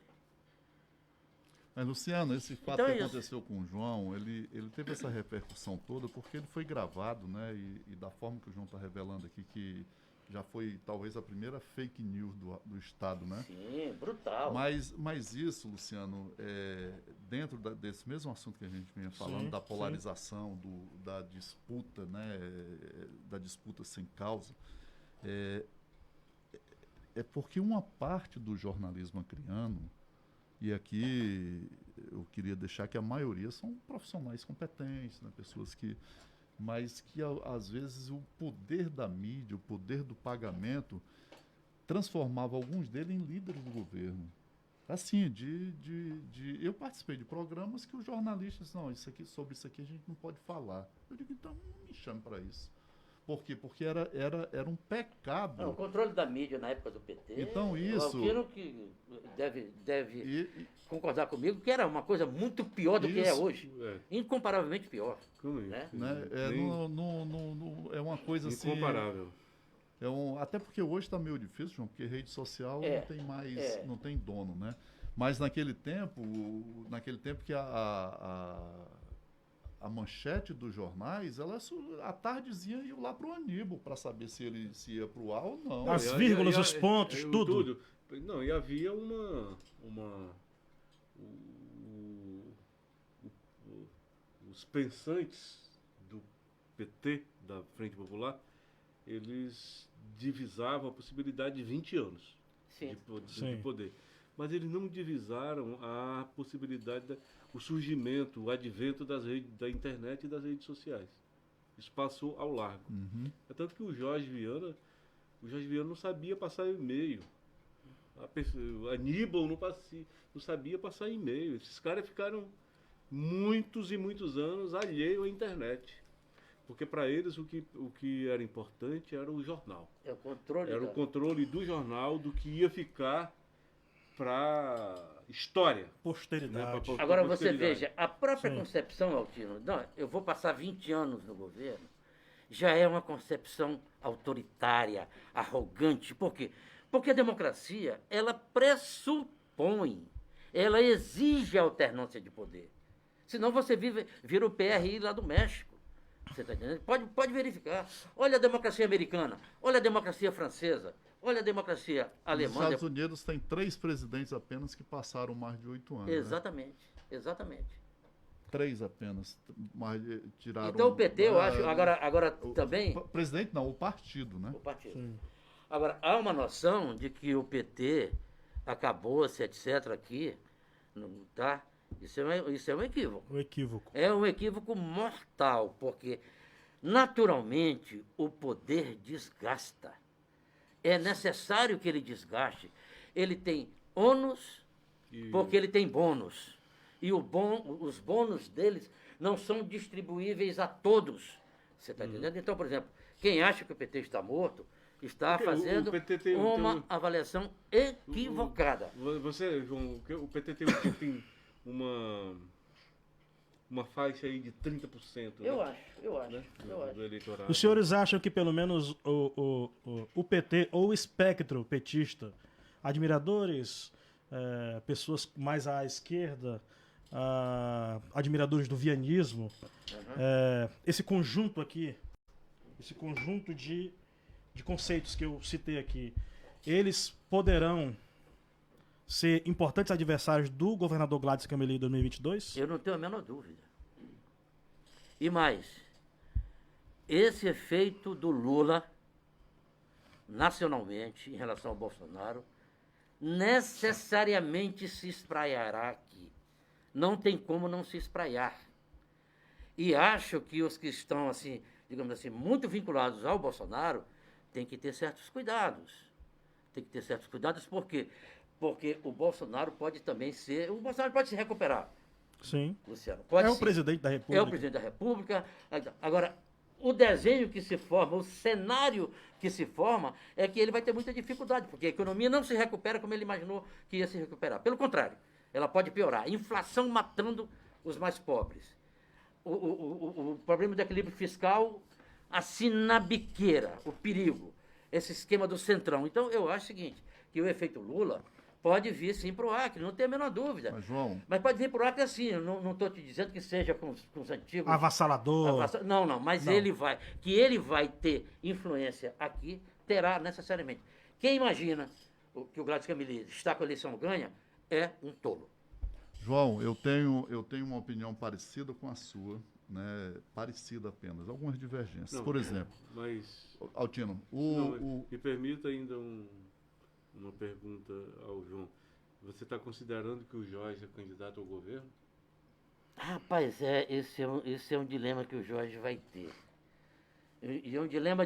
Mas, Luciano, esse fato Então é que isso. aconteceu com o João, ele teve essa repercussão toda porque ele foi gravado, né? E da forma que o João está revelando aqui, que já foi talvez a primeira fake news do Estado, né? Sim, brutal. Mas isso, Luciano, dentro desse mesmo assunto que a gente vinha falando, Sim, da sim. polarização, da disputa, né? Da disputa sem causa, é porque uma parte do jornalismo acriano, e aqui eu queria deixar que a maioria são profissionais competentes, né? Pessoas que... Mas que, às vezes, o poder da mídia, o poder do pagamento, transformava alguns deles em líderes do governo. Assim, eu participei de programas que os jornalistas, não, sobre isso aqui a gente não pode falar. Eu digo, então não me chame para isso. Por quê? Porque era um pecado. Não, o controle da mídia na época do PT. Então, isso- O Alquino que deve E- concordar comigo que era uma coisa muito pior do que é Isso. hoje. É, Incomparavelmente pior. como isso? Né? né, é uma coisa assim... Incomparável. Até porque hoje está meio difícil, João, porque rede social É, não tem mais, é. não tem dono, né? Mas naquele tempo que a manchete dos jornais, à tardezinha ia lá para o Aníbal para saber se ia para o ar ou não. As vírgulas, os pontos, o tudo. Não, e havia os pensantes do PT, da Frente Popular, eles divisavam a possibilidade de 20 anos Sim. de Sim. poder. Mas eles não divisaram a possibilidade, o surgimento, o advento da internet e das redes sociais. Isso passou ao largo. Uhum. É tanto que o Jorge Viana não sabia passar e-mail. O Aníbal não sabia passar e-mail. Esses caras ficaram muitos e muitos anos alheios à internet. Porque para eles o que era importante era o jornal. É o controle. Era da- o controle do jornal, do que ia ficar para história. Posteridade. Né, Agora você posteridade. veja, a própria Sim. concepção, Altino, não, eu vou passar 20 anos no governo, já é uma concepção autoritária, arrogante. Por quê? Porque a democracia, ela pressupõe, ela exige a alternância de poder. Senão você vira o PRI lá do México. Você está entendendo? Pode verificar. Olha a democracia americana, olha a democracia francesa, olha a democracia Nos alemã. Estados Unidos tem 3 presidentes apenas que passaram mais de 8 anos. Né? Exatamente. 3 apenas. Tiraram, Então o PT, eu acho, agora também, O presidente não, o partido, né? o partido. Sim. Agora, há uma noção de que o PT acabou-se, etc. aqui, tá? Isso é um equívoco. O equívoco. É um equívoco mortal, porque naturalmente o poder desgasta. É necessário que ele desgaste. Ele tem ônus porque ele tem bônus. E os bônus deles não são distribuíveis a todos. Você está entendendo? Então, por exemplo, quem acha que o PT está morto está Porque o fazendo PT tem uma avaliação equivocada. Você, João, o PT tem uma faixa aí de 30%. Eu né? acho. Do eleitorado. Os senhores acham que pelo menos o PT ou o espectro petista, admiradores, pessoas mais à esquerda, admiradores do vianismo, esse conjunto aqui, esse conjunto de conceitos que eu citei aqui, eles poderão ser importantes adversários do governador Gladys Cameli em 2022? Eu não tenho a menor dúvida. E mais, esse efeito do Lula, nacionalmente, em relação ao Bolsonaro, necessariamente se espraiará aqui. Não tem como não se espraiar. E acho que os que estão, assim, digamos assim, muito vinculados ao Bolsonaro têm que ter certos cuidados. Tem que ter certos cuidados, por quê? Porque o Bolsonaro pode também ser... O Bolsonaro pode se recuperar, Sim. Luciano. Pode É o sim. presidente da República. É o presidente da República. Agora, o desenho que se forma, o cenário que se forma, é que ele vai ter muita dificuldade, porque a economia não se recupera como ele imaginou que ia se recuperar. Pelo contrário, ela pode piorar. Inflação matando os mais pobres. O problema do equilíbrio fiscal, assim na biqueira, o perigo. Esse esquema do centrão. Então, eu acho o seguinte, que o efeito Lula Pode vir sim para o Acre, não tem a menor dúvida. Mas, João, Mas pode vir para o Acre assim, eu não estou te dizendo que seja com os antigos. Avassalador. Não, mas Não. ele vai ter influência aqui, terá necessariamente. Quem imagina que o Gladys Camille está com a eleição ganha é um tolo. João, eu tenho uma opinião parecida com a sua, né? Parecida apenas, algumas divergências. Não, Por exemplo, Mas Altino, me permita ainda uma pergunta ao João. Você está considerando que o Jorge é candidato ao governo? Rapaz, esse é um dilema que o Jorge vai ter. E é um dilema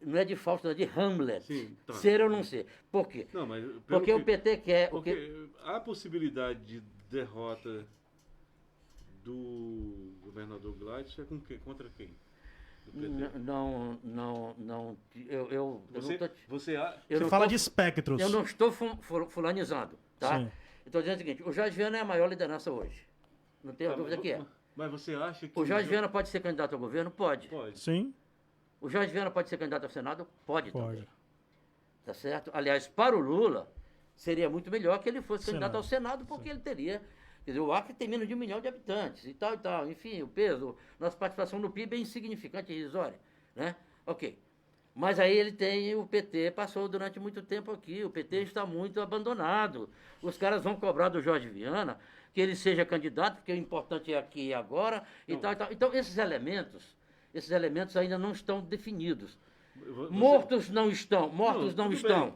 não é de Fausto, é de Hamlet. Sim, tá. Ser ou não ser. Por quê? Não, mas Porque o PT quer. Porque há possibilidade de derrota do governador Gladys é contra quem? Do PT? Não. Eu não tô. Você Você fala de espectros. Eu não estou fulanizando, tá? Sim. Estou dizendo o seguinte: o Jorge Viana é a maior liderança hoje. Não tenho dúvida que é. Mas você acha que O Jorge Viana pode ser candidato ao governo? Pode. pode? Sim, O Jorge Viana pode ser candidato ao Senado? Pode também. pode. Tá certo? Aliás, para o Lula, seria muito melhor que ele fosse candidato Senado. ao Senado, porque ele teria. Quer dizer, o Acre tem menos de 1 milhão de habitantes e tal. Enfim, o peso, nossa participação no PIB é insignificante e irrisória. Né? Ok. Mas aí ele tem, o PT passou durante muito tempo aqui, o PT está muito abandonado. Os caras vão cobrar do Jorge Viana que ele seja candidato, porque o importante é aqui e agora, e tal. Então, esses elementos ainda não estão definidos. Mortos não estão.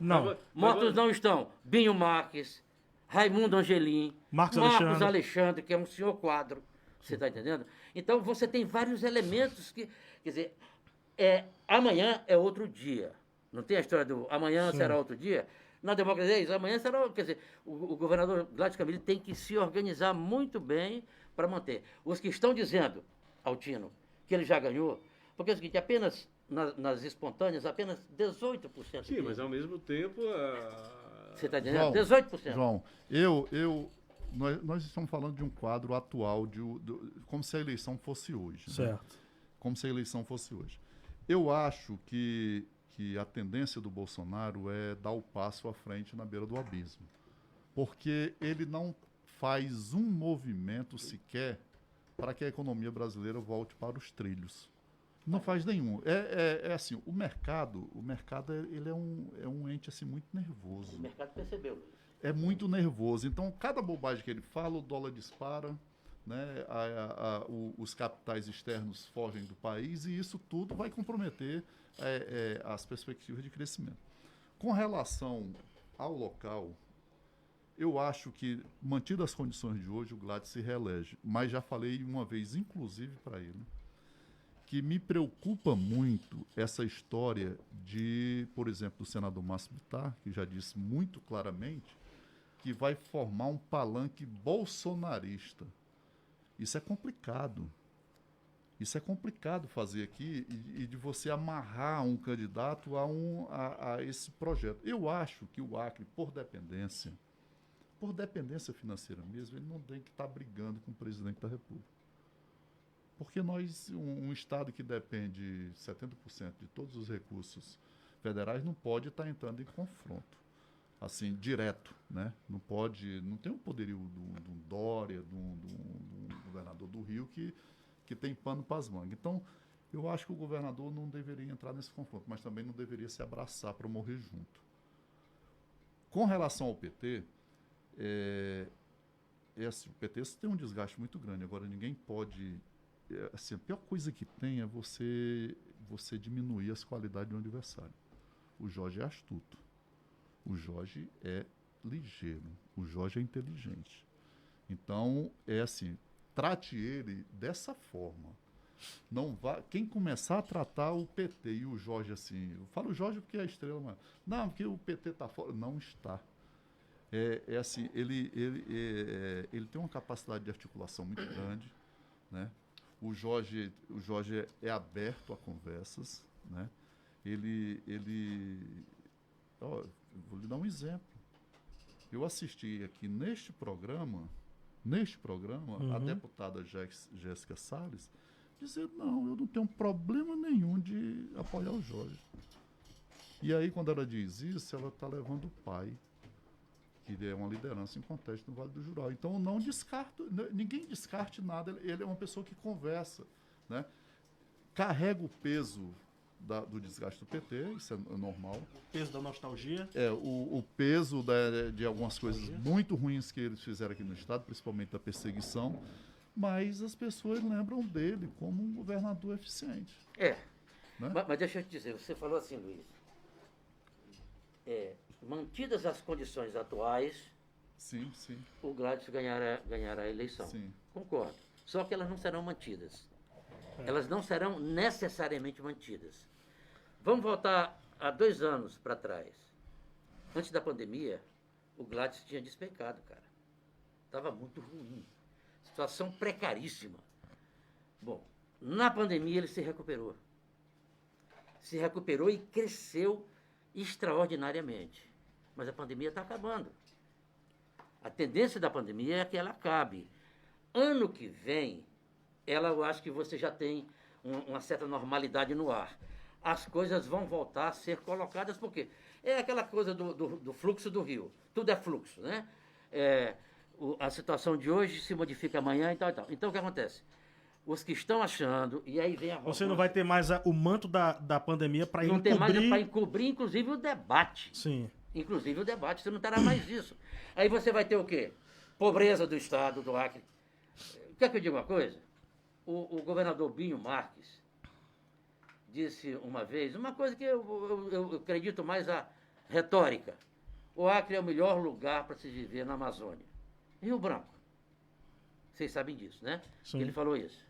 Não. Mortos não estão. Binho Marques, Raimundo Angelim, Marcos Alexandre, que é um senhor quadro. Você está entendendo? Então você tem vários elementos que. Quer dizer, amanhã é outro dia. Não tem a história do amanhã será outro dia? Na democracia é isso, amanhã será. Quer dizer, o governador Gladys Camille tem que se organizar muito bem para manter. Os que estão dizendo, Altino, que ele já ganhou, porque é o seguinte, apenas nas espontâneas, apenas 18%. Sim, mas ao mesmo tempo. Você está entendendo? João, 18%. João, nós estamos falando de um quadro atual, como se a eleição fosse hoje. Né? Certo. Como se a eleição fosse hoje. Eu acho que a tendência do Bolsonaro é dar o passo à frente na beira do abismo. Porque ele não faz um movimento sequer para que a economia brasileira volte para os trilhos. Não faz nenhum. É assim, o mercado ele é um ente assim, muito nervoso. O mercado percebeu isso. É muito nervoso. Então, cada bobagem que ele fala, o dólar dispara, né? Os capitais externos fogem do país e isso tudo vai comprometer as perspectivas de crescimento. Com relação ao local, eu acho que, mantidas as condições de hoje, o Gladys se reelege. Mas já falei uma vez, inclusive, para ele, que me preocupa muito essa história por exemplo, do senador Márcio Bittar, que já disse muito claramente que vai formar um palanque bolsonarista. Isso é complicado. Isso é complicado fazer aqui e de você amarrar um candidato a esse projeto. Eu acho que o Acre, por dependência financeira mesmo, ele não tem que estar brigando com o presidente da República. Porque um Estado que depende 70% de todos os recursos federais, não pode estar entrando em confronto, assim, direto, né? Não tem o poderio do Dória, do governador do Rio, que tem pano para as mangas. Então, eu acho que o governador não deveria entrar nesse confronto, mas também não deveria se abraçar para morrer junto. Com relação ao PT, assim, o PT tem um desgaste muito grande. Agora, ninguém pode... assim, a pior coisa que tem é você diminuir as qualidades do adversário. O Jorge é astuto. O Jorge é ligeiro. O Jorge é inteligente. Então, assim, trate ele dessa forma. Não vá, quem começar a tratar o PT e o Jorge assim, eu falo o Jorge porque é a estrela, mas não, porque o PT está fora. Não está. Assim, ele tem uma capacidade de articulação muito grande, né? O Jorge é aberto a conversas, né? Vou lhe dar um exemplo. Eu assisti aqui neste programa, a deputada Jéssica Salles dizer, não, eu não tenho problema nenhum de apoiar o Jorge. E aí, quando ela diz isso, ela está levando o pai. que ele é uma liderança em contexto no Vale do Jural. Então, eu não descarto, ninguém descarte nada, ele é uma pessoa que conversa, né? Carrega o peso do desgaste do PT, isso é normal. O peso da nostalgia. O peso de algumas coisas muito ruins que eles fizeram aqui no Estado, principalmente da perseguição, mas as pessoas lembram dele como um governador eficiente. Né? Mas deixa eu te dizer, você falou assim, Luiz, mantidas as condições atuais, Sim, sim. o Gladys ganhará a eleição. Sim. Concordo. Só que elas não serão mantidas. Elas não serão necessariamente mantidas. Vamos voltar há 2 anos para trás. Antes da pandemia, o Gladys tinha despencado, cara. Estava muito ruim. Situação precaríssima. Bom, na pandemia ele se recuperou. Se recuperou e cresceu extraordinariamente. Mas a pandemia está acabando. A tendência da pandemia é que ela acabe. Ano que vem, eu acho que você já tem uma certa normalidade no ar. As coisas vão voltar a ser colocadas, porque é aquela coisa do fluxo do rio. Tudo é fluxo, né? A situação de hoje se modifica amanhã e tal e tal. Então, o que acontece? Os que estão achando, e aí vem a Você não vai ter mais o manto da pandemia para encobrir... Não tem mais para encobrir, inclusive, o debate. Sim. Inclusive o debate, você não terá mais isso. Aí você vai ter o quê? Pobreza do Estado, do Acre. Quer que eu diga uma coisa? O governador Binho Marques disse uma vez, uma coisa que eu acredito mais a retórica. O Acre é o melhor lugar para se viver na Amazônia. Rio Branco. Vocês sabem disso, né? Sim. Ele falou isso.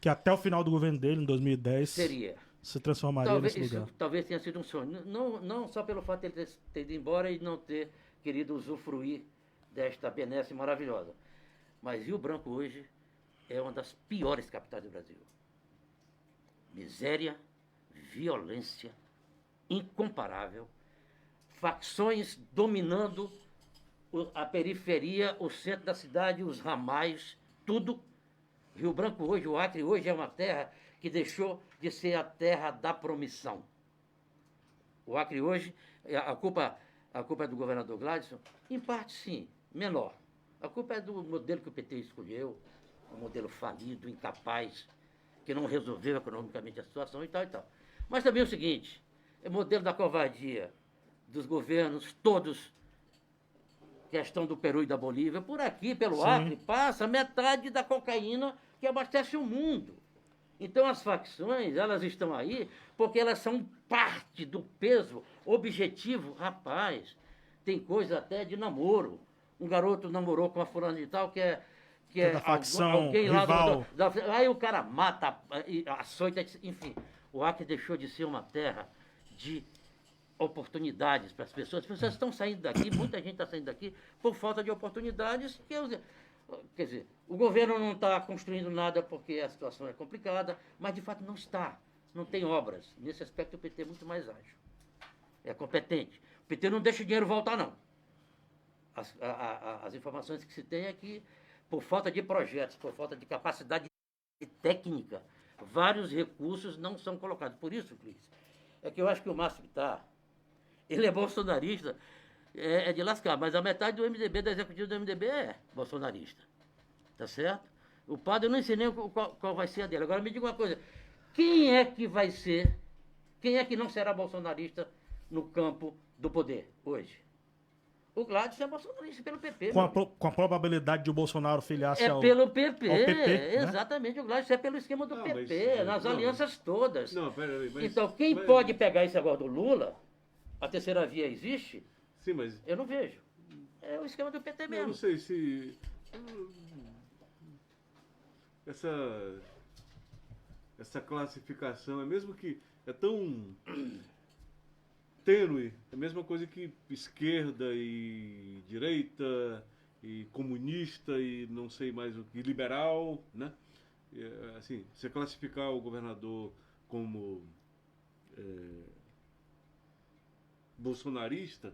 Que até o final do governo dele, em 2010, Seria. se transformaria nesse lugar. Isso talvez tenha sido um sonho. Não só pelo fato de ele ter ido embora e não ter querido usufruir desta benesse maravilhosa. Mas Rio Branco hoje é uma das piores capitais do Brasil. Miséria, violência, incomparável, facções dominando a periferia, o centro da cidade, os ramais, tudo. Rio Branco hoje, o Acre hoje é uma terra que deixou de ser a terra da promissão. O Acre hoje, a culpa é do governador Gladson? Em parte sim, menor. A culpa é do modelo que o PT escolheu, um modelo falido, incapaz, que não resolveu economicamente a situação e tal e tal. Mas também é o seguinte, é o modelo da covardia dos governos todos, questão do Peru e da Bolívia, por aqui, pelo Sim. Acre, passa metade da cocaína que abastece o mundo. Então as facções, elas estão aí porque elas são parte do peso objetivo. Rapaz, tem coisa até de namoro. Um garoto namorou com uma fulana de tal que é da facção alguém lá rival. aí o cara mata, açoita, enfim. O Acre deixou de ser uma terra de oportunidades para as pessoas. As pessoas estão saindo daqui, muita gente está saindo daqui por falta de oportunidades. Quer dizer, o governo não está construindo nada porque a situação é complicada, mas de fato não está. Não tem obras. Nesse aspecto o PT é muito mais ágil. É competente. O PT não deixa o dinheiro voltar, não. As informações que se tem é que, por falta de projetos, por falta de capacidade técnica, vários recursos não são colocados. Por isso, Cris, é que eu acho que o Márcio Bittar, ele é bolsonarista, é de lascar, mas a metade do MDB, da executiva do MDB é bolsonarista. Tá certo? O padre, eu não ensinei qual vai ser a dele. Agora me diga uma coisa, quem é que vai ser, quem é que não será bolsonarista no campo do poder hoje? O Gladys é bolsonarista pelo PP. Com a probabilidade de o Bolsonaro filiar-se ao... pelo PP, ao PP, né? Exatamente. O Gladys é pelo esquema do PP, nas alianças todas. Não, peraí, mas... Então, quem pode pegar esse agora do Lula, a terceira via existe, Sim, mas... eu não vejo. É o esquema do PT Eu mesmo. não sei se... Essa classificação é mesmo que é tão tênue, é a mesma coisa que esquerda e direita e comunista e não sei mais o que, liberal, né? Assim, você classificar o governador como bolsonarista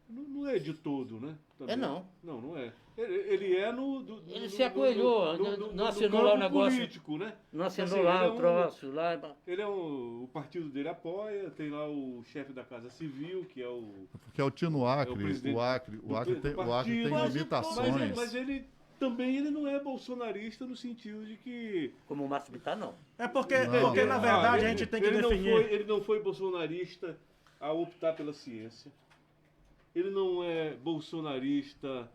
Não é de todo, né? Também. É não. Não é. Ele é Ele se acolheu, não assinou lá o negócio. Político, né? Não assinou Assim, lá ele é o troço, lá. o partido dele apoia, tem lá o chefe da Casa Civil, que é o... Porque é o Tino Acre, É o presidente o Acre tem partido. limitações. Mas ele também não é bolsonarista no sentido de que... Como o Márcio Bittar, não. É porque, Não, porque na verdade, a ele- gente tem que ele definir. Ele não foi bolsonarista ao optar pela ciência. Ele não é bolsonarista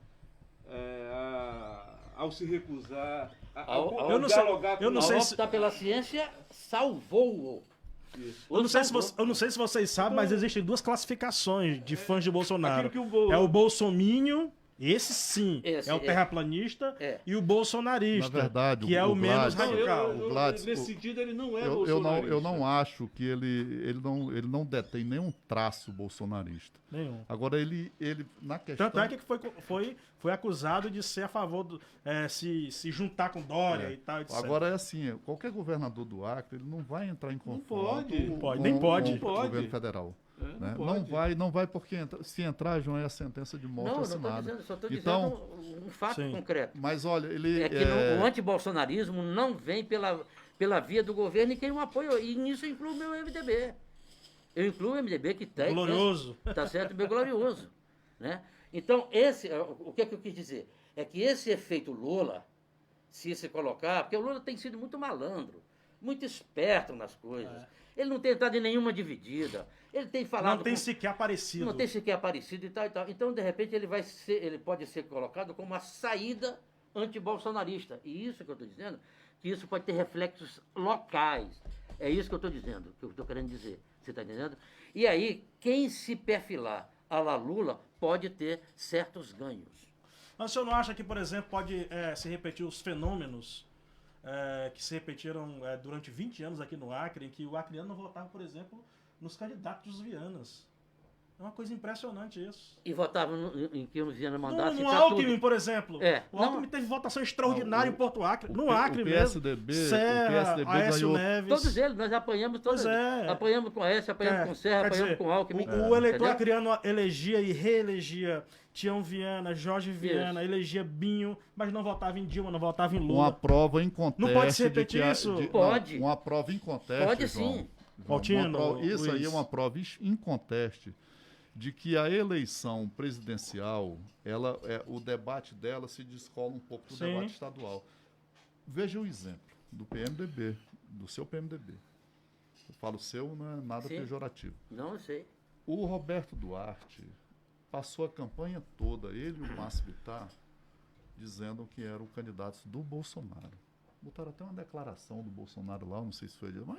ao se recusar Ao- Eu não sei- dialogar com eu não Ao sei se- optar pela ciência, salvou-o. isso. Eu não sei se vocês sabem, mas existem duas classificações de fãs de Bolsonaro. Aquilo que o É o bolsomínio, esse sim, Esse, é o é. terraplanista, É. e o bolsonarista, Na verdade, que é o menos Gladys- radical. o Gladys- nesse sentido, ele não é Eu bolsonarista. não acho que ele não detém nenhum traço bolsonarista. Nenhum. Agora, ele na questão... Tanto é que foi acusado de ser a favor do se juntar com Dória e tal, etc. Agora é assim, qualquer governador do Acre, ele não vai entrar em confronto pode. com, Pode, nem pode. com o Pode. governo federal. Né? pode. Não vai porque se entrar, João, é a sentença de morte Não, não estou assinada. dizendo, só estou Então, dizendo um fato sim. concreto. mas olha, ele É que o antibolsonarismo não vem pela via do governo e quem o apoia. E nisso eu incluo o meu MDB. Eu incluo o MDB que tem. Glorioso. Está certo, meu glorioso. Né? Então, o que é que eu quis dizer? É que esse efeito Lula, se se colocar, porque o Lula tem sido muito malandro, muito esperto nas coisas. Ele não tem entrado em nenhuma dividida. Ele tem falado. Não tem sequer aparecido. Não tem sequer aparecido e tal e tal. Então, de repente, ele pode ser colocado como uma saída antibolsonarista. E isso que eu estou dizendo, que isso pode ter reflexos locais. É isso que eu estou dizendo, que eu estou querendo dizer. Você está entendendo? E aí, quem se perfilar a la Lula pode ter certos ganhos. Mas o senhor não acha que, por exemplo, pode se repetir os fenômenos que se repetiram durante 20 anos aqui no Acre, em que o acreano não votava, por exemplo, nos candidatos dos Vianas? É uma coisa impressionante isso. E votava em que o Viana mandasse. No tá Alckmin, tudo. por exemplo. O Alckmin teve votação extraordinária em Porto Acre. No Acre o mesmo. PSDB, Serra, o PSDB Aécio ganhou... Neves. Todos eles, nós apanhamos todos. Pois é. Apanhamos com Aécio, apanhamos com Serra, Quer apanhamos dizer, com Alckmin. O eleitor entendeu? acreano elegia e reelegia Tião Viana, Jorge Viana, elegia Binho, mas não votava em Dilma, não votava em Lula. Uma prova inconteste. Não pode se de que repetir isso? Pode. Uma prova inconteste. Pode João. sim. Altino, Isso aí Luiz. é uma prova inconteste de que a eleição presidencial, o debate dela se descola um pouco do Sim. debate estadual. Veja o exemplo do PMDB, do seu PMDB. Eu falo seu, não é nada Sim. pejorativo. Não, eu sei. O Roberto Duarte passou a campanha toda, ele e o Márcio Bittar, dizendo que eram candidatos do Bolsonaro. Botaram até uma declaração do Bolsonaro lá, não sei se foi ele, mas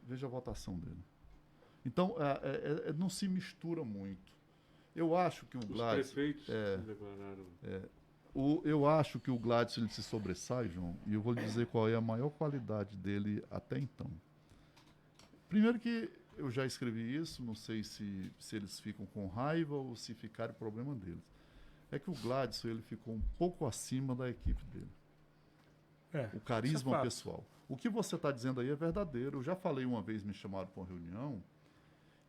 veja a votação dele. Então, não se mistura muito. Eu acho que o Os Gladys... prefeitos declararam. Eu acho que o Gladys ele se sobressai, João, e eu vou lhe dizer qual é a maior qualidade dele até então. Primeiro que eu já escrevi isso, não sei se eles ficam com raiva ou se ficar problema deles. É que o Gladys ele ficou um pouco acima da equipe dele. O Isso é carisma fato. pessoal. O que você está dizendo aí é verdadeiro. Eu já falei uma vez, me chamaram para uma reunião,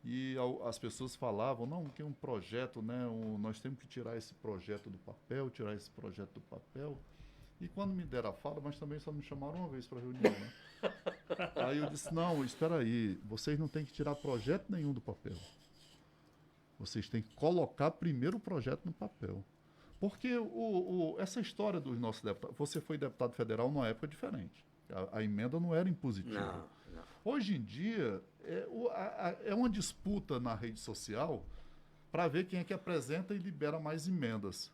e as pessoas falavam, não, que é um projeto, né? Nós temos que tirar esse projeto do papel, tirar esse projeto do papel. E quando me deram a fala, mas também só me chamaram uma vez para a reunião, né? Aí eu disse, não, espera aí, vocês não têm que tirar projeto nenhum do papel. Vocês têm que colocar primeiro o projeto no papel. Porque essa história dos nossos deputados... Você foi deputado federal numa época diferente. A emenda não era impositiva. Não. Hoje em dia, é uma disputa na rede social para ver quem é que apresenta e libera mais emendas.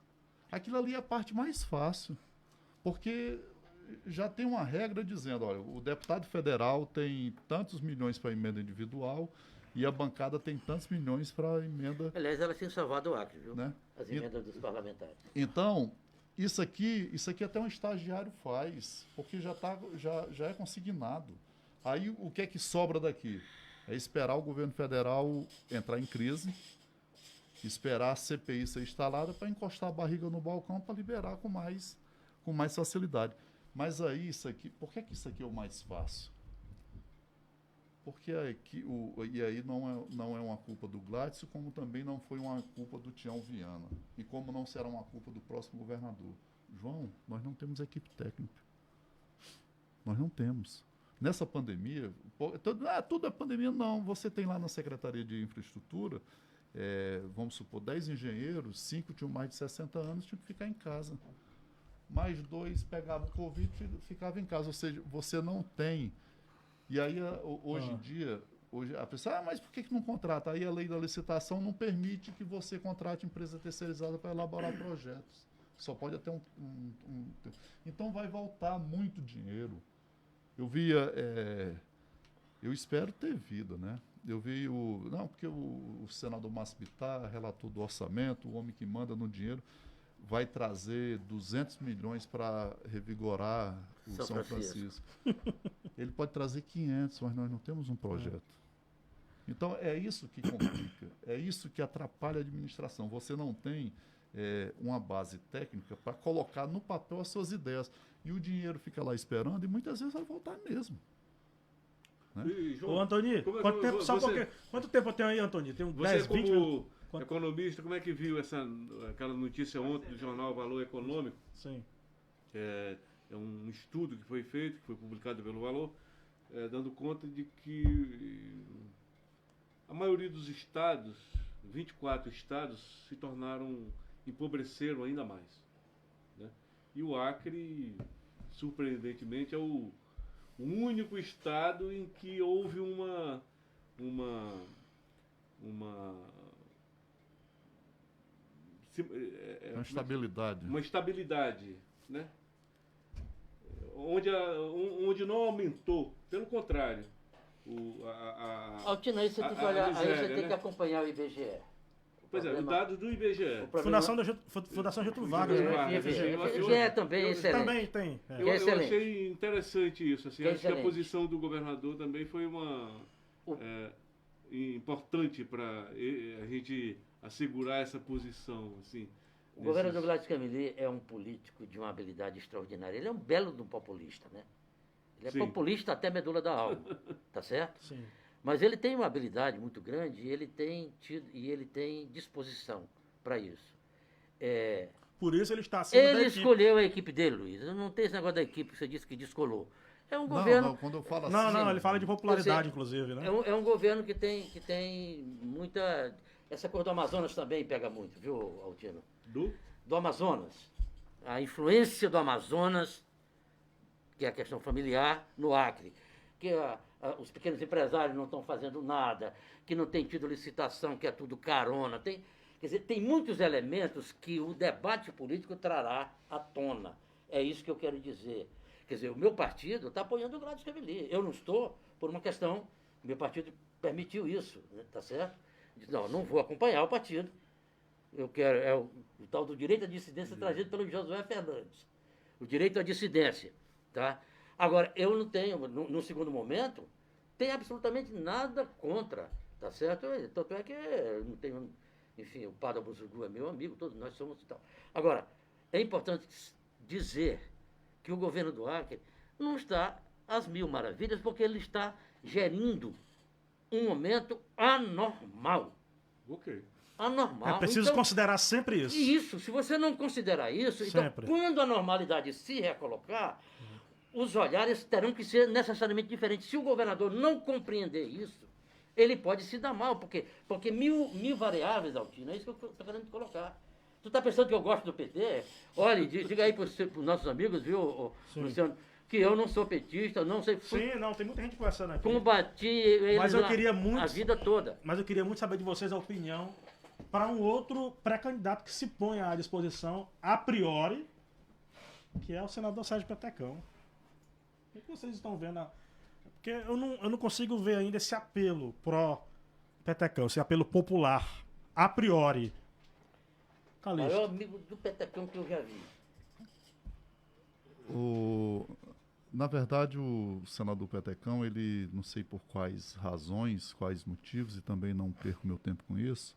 Aquilo ali é a parte mais fácil. Porque já tem uma regra dizendo, olha, o deputado federal tem tantos milhões para emenda individual e a bancada tem tantos milhões para emenda... Aliás, elas têm salvado o Acre, viu? Né? As emendas dos parlamentares. Então, isso aqui até um estagiário faz, porque já é consignado. Aí o que é que sobra daqui? É esperar o governo federal entrar em crise, esperar a CPI ser instalada para encostar a barriga no balcão para liberar com mais facilidade. Mas aí isso aqui, por que isso aqui é o mais fácil? Porque e aí não é uma culpa do Gladson, como também não foi uma culpa do Tião Viana. E como não será uma culpa do próximo governador. João, nós não temos equipe técnica. Nós não temos. Nessa pandemia, tudo é pandemia, não. Você tem lá na Secretaria de Infraestrutura, vamos supor, 10 engenheiros, 5 tinham mais de 60 anos, tinham que ficar em casa. Mais 2 pegavam Covid e ficavam em casa. Ou seja, você não tem. E aí, hoje em dia, a pessoa, mas por que não contrata? Aí a lei da licitação não permite que você contrate empresa terceirizada para elaborar projetos. Só pode até Então vai voltar muito dinheiro. Eu espero ter vida, né? Eu vi porque o senador Márcio Bittar, relator do orçamento, o homem que manda no dinheiro, vai trazer 200 milhões para revigorar o São Francisco. Ele pode trazer 500, mas nós não temos um projeto. Então, é isso que complica, é isso que atrapalha a administração. Você não tem uma base técnica para colocar no papel as suas ideias. E o dinheiro fica lá esperando e muitas vezes vai voltar mesmo. Né? Ô, Antônio, quanto tempo eu tenho aí, Antônio? Tem 10, 20 minutos? Economista, como é que viu aquela notícia ontem do jornal Valor Econômico? Sim. É um estudo que foi feito, que foi publicado pelo Valor, dando conta de que a maioria dos estados, 24 estados, empobreceram ainda mais. Né? E o Acre, surpreendentemente, é o único estado em que houve uma estabilidade. Uma estabilidade, né? Onde não aumentou, pelo contrário. Altino, aí você tem que olhar, miséria, aí você tem né? que acompanhar o IBGE. Pois é, o dado do IBGE. Fundação Getúlio Vargas, né? IBGE também é excelente. Também tem. Eu achei interessante isso. Assim, acho que a posição do governador também foi importante para a gente assegurar essa posição. Assim, o governador Gladys Camili é um político de uma habilidade extraordinária. Ele é um belo de um populista, né? Ele é populista até a medula da alma, tá certo? Sim. Mas ele tem uma habilidade muito grande e ele tem disposição para isso. Por isso ele está acima da equipe. Ele escolheu a equipe dele, Luiz. Não tem esse negócio da equipe que você disse que descolou. É um governo... Não, quando eu falo assim... Não, ele fala de popularidade, inclusive, né? É um governo que tem muita... Essa coisa do Amazonas também pega muito, viu, Altino? Do Amazonas. A influência do Amazonas, que é a questão familiar, no Acre. Que os pequenos empresários não estão fazendo nada, que não tem tido licitação, que é tudo carona. Quer dizer, tem muitos elementos que o debate político trará à tona. É isso que eu quero dizer. Quer dizer, o meu partido está apoiando o Gladys Camili. Eu não estou por uma questão... O meu partido permitiu isso, né, tá certo? Não vou acompanhar o partido. Eu quero... o tal do direito à dissidência trazido pelo Josué Fernandes. O direito à dissidência, tá? Agora, eu não tenho, no segundo momento, tem absolutamente nada contra, tá certo? Tanto é que eu não tenho... Enfim, o Padre Abuzugu é meu amigo, todos nós somos e tal. Agora, é importante dizer que o governo do Acre não está às mil maravilhas, porque ele está gerindo um momento anormal. Ok. Anormal. É preciso considerar sempre isso. Isso. Se você não considerar isso, então, quando a normalidade se recolocar, os olhares terão que ser necessariamente diferentes. Se o governador não compreender isso, ele pode se dar mal, porque mil variáveis, Altino, é isso que eu estou querendo colocar. Tu está pensando que eu gosto do PT? Olha, diga aí para os nossos amigos, viu, Luciano, que eu não sou petista, não sei... Sim, não, tem muita gente conversando aqui. Combati eles a vida toda. Mas eu queria muito saber de vocês a opinião para um outro pré-candidato que se põe à disposição, a priori, que é o senador Sérgio Petecão. O que vocês estão vendo? Porque eu não consigo ver ainda esse apelo pró-Petecão, esse apelo popular, a priori. O maior amigo do Petecão que eu já vi. Na verdade, o senador Petecão, ele, não sei por quais razões, quais motivos, e também não perco meu tempo com isso,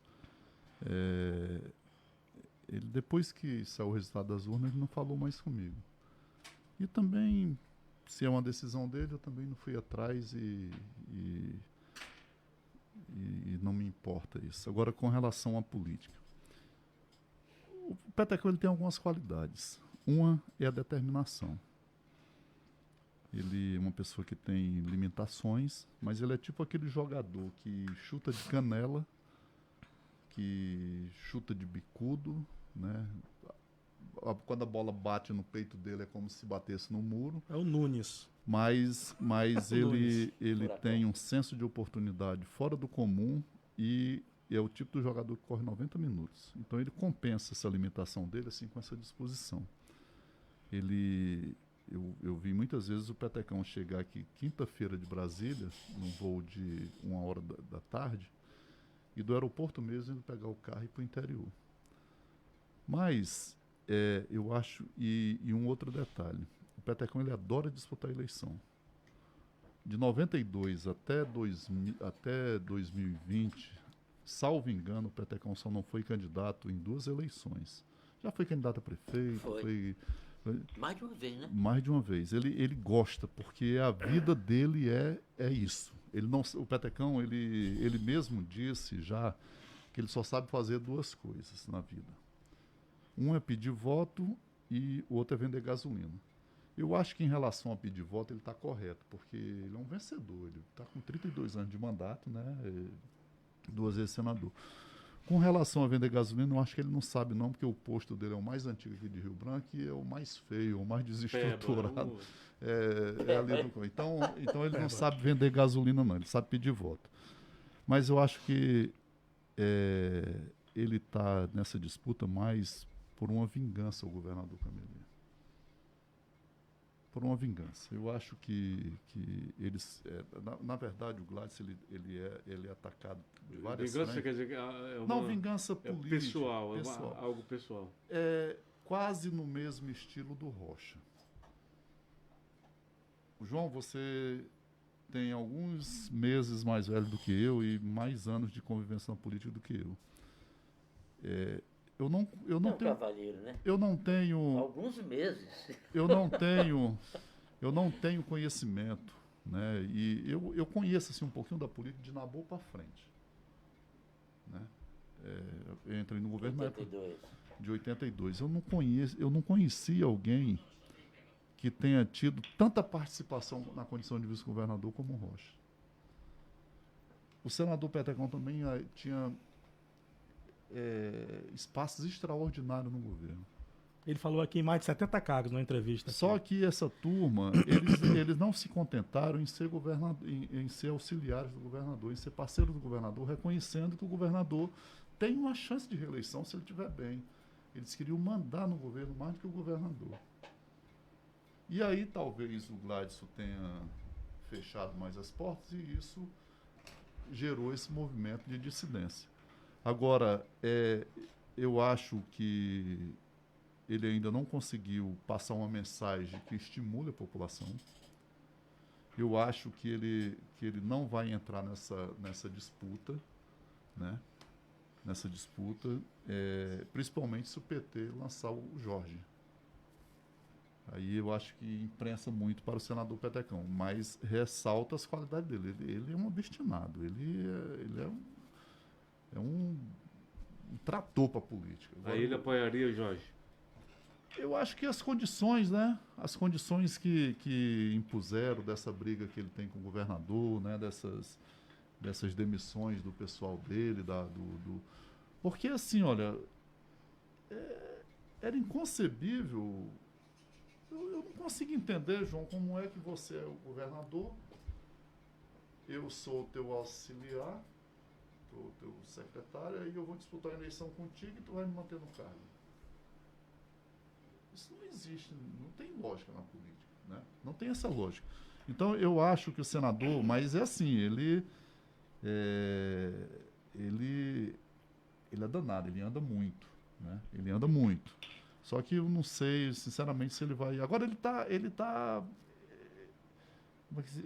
ele, depois que saiu o resultado das urnas, ele não falou mais comigo. E também se é uma decisão dele, eu também não fui atrás e não me importa isso. Agora, com relação à política. O Petecão ele tem algumas qualidades. Uma é a determinação. Ele é uma pessoa que tem limitações, mas ele é tipo aquele jogador que chuta de canela, que chuta de bicudo, né? Quando a bola bate no peito dele é como se batesse no muro. É o Nunes. Mas ele tem um senso de oportunidade fora do comum e é o tipo do jogador que corre 90 minutos. Então ele compensa essa limitação dele assim com essa disposição. Eu vi muitas vezes o Petecão chegar aqui quinta-feira de Brasília, num voo de 1h da tarde, e do aeroporto mesmo ele pegar o carro e ir para o interior. Mas eu acho, e um outro detalhe, o Petecão ele adora disputar a eleição. De 92 até 2020, salvo engano, o Petecão só não foi candidato em 2 eleições. Já foi candidato a prefeito, foi mais de uma vez, né? mais de uma vez. Ele gosta, porque a vida dele é isso. O Petecão, ele mesmo disse já que ele só sabe fazer 2 coisas na vida. Um é pedir voto e o outro é vender gasolina. Eu acho que em relação a pedir voto ele está correto, porque ele é um vencedor. Ele está com 32 anos de mandato, né? 2 vezes senador. Com relação a vender gasolina, eu acho que ele não sabe não, porque o posto dele é o mais antigo aqui de Rio Branco e é o mais feio, o mais desestruturado. É ali no... Então ele não sabe vender gasolina não, ele sabe pedir voto. Mas eu acho que ele está nessa disputa mais por uma vingança ao governador Camelia. Por uma vingança. Eu acho que eles... na verdade, o Gladys ele é atacado de várias vingança frentes. quer dizer que é uma, Não, vingança política. pessoal, algo pessoal. É quase no mesmo estilo do Rocha. João, você tem alguns meses mais velho do que eu e mais anos de convivência na política do que eu. Eu não tenho... Cavalheiro, né? Eu não tenho... Alguns meses. Eu não tenho conhecimento, né? E eu conheço assim, um pouquinho da política de Nabu para frente. Né? Eu entrei no governo 82. de 82. Eu não conhecia alguém que tenha tido tanta participação na condição de vice-governador como o Rocha. O senador Petecão também tinha espaços extraordinários no governo. Ele falou aqui em mais de 70 cargos na entrevista. Só que essa turma, eles não se contentaram em ser governador, em ser auxiliares do governador, em ser parceiro do governador, reconhecendo que o governador tem uma chance de reeleição se ele estiver bem. Eles queriam mandar no governo mais do que o governador. E aí talvez o Gladys tenha fechado mais as portas e isso gerou esse movimento de dissidência. Agora, eu acho que ele ainda não conseguiu passar uma mensagem que estimule a população. Eu acho que ele não vai entrar nessa disputa, né? Nessa disputa, principalmente se o PT lançar o Jorge. Aí eu acho que imprensa muito para o senador Petecão, mas ressalta as qualidades dele. Ele é um obstinado, ele é um trator para a política. Agora, Aí ele apoiaria o Jorge? Eu acho que as condições, né? As condições que impuseram dessa briga que ele tem com o governador, né? Dessas demissões do pessoal dele, porque assim, olha, era inconcebível. Eu não consigo entender, João, como é que você é o governador, eu sou o teu auxiliar, o teu secretário, e eu vou disputar a eleição contigo e tu vai me manter no cargo. Isso não existe, não tem lógica na política, né? Não tem essa lógica. Então eu acho que o senador, mas é assim, ele é danado, ele anda muito, né? Ele anda muito. Só que eu não sei, sinceramente, se ele vai... Agora ele tá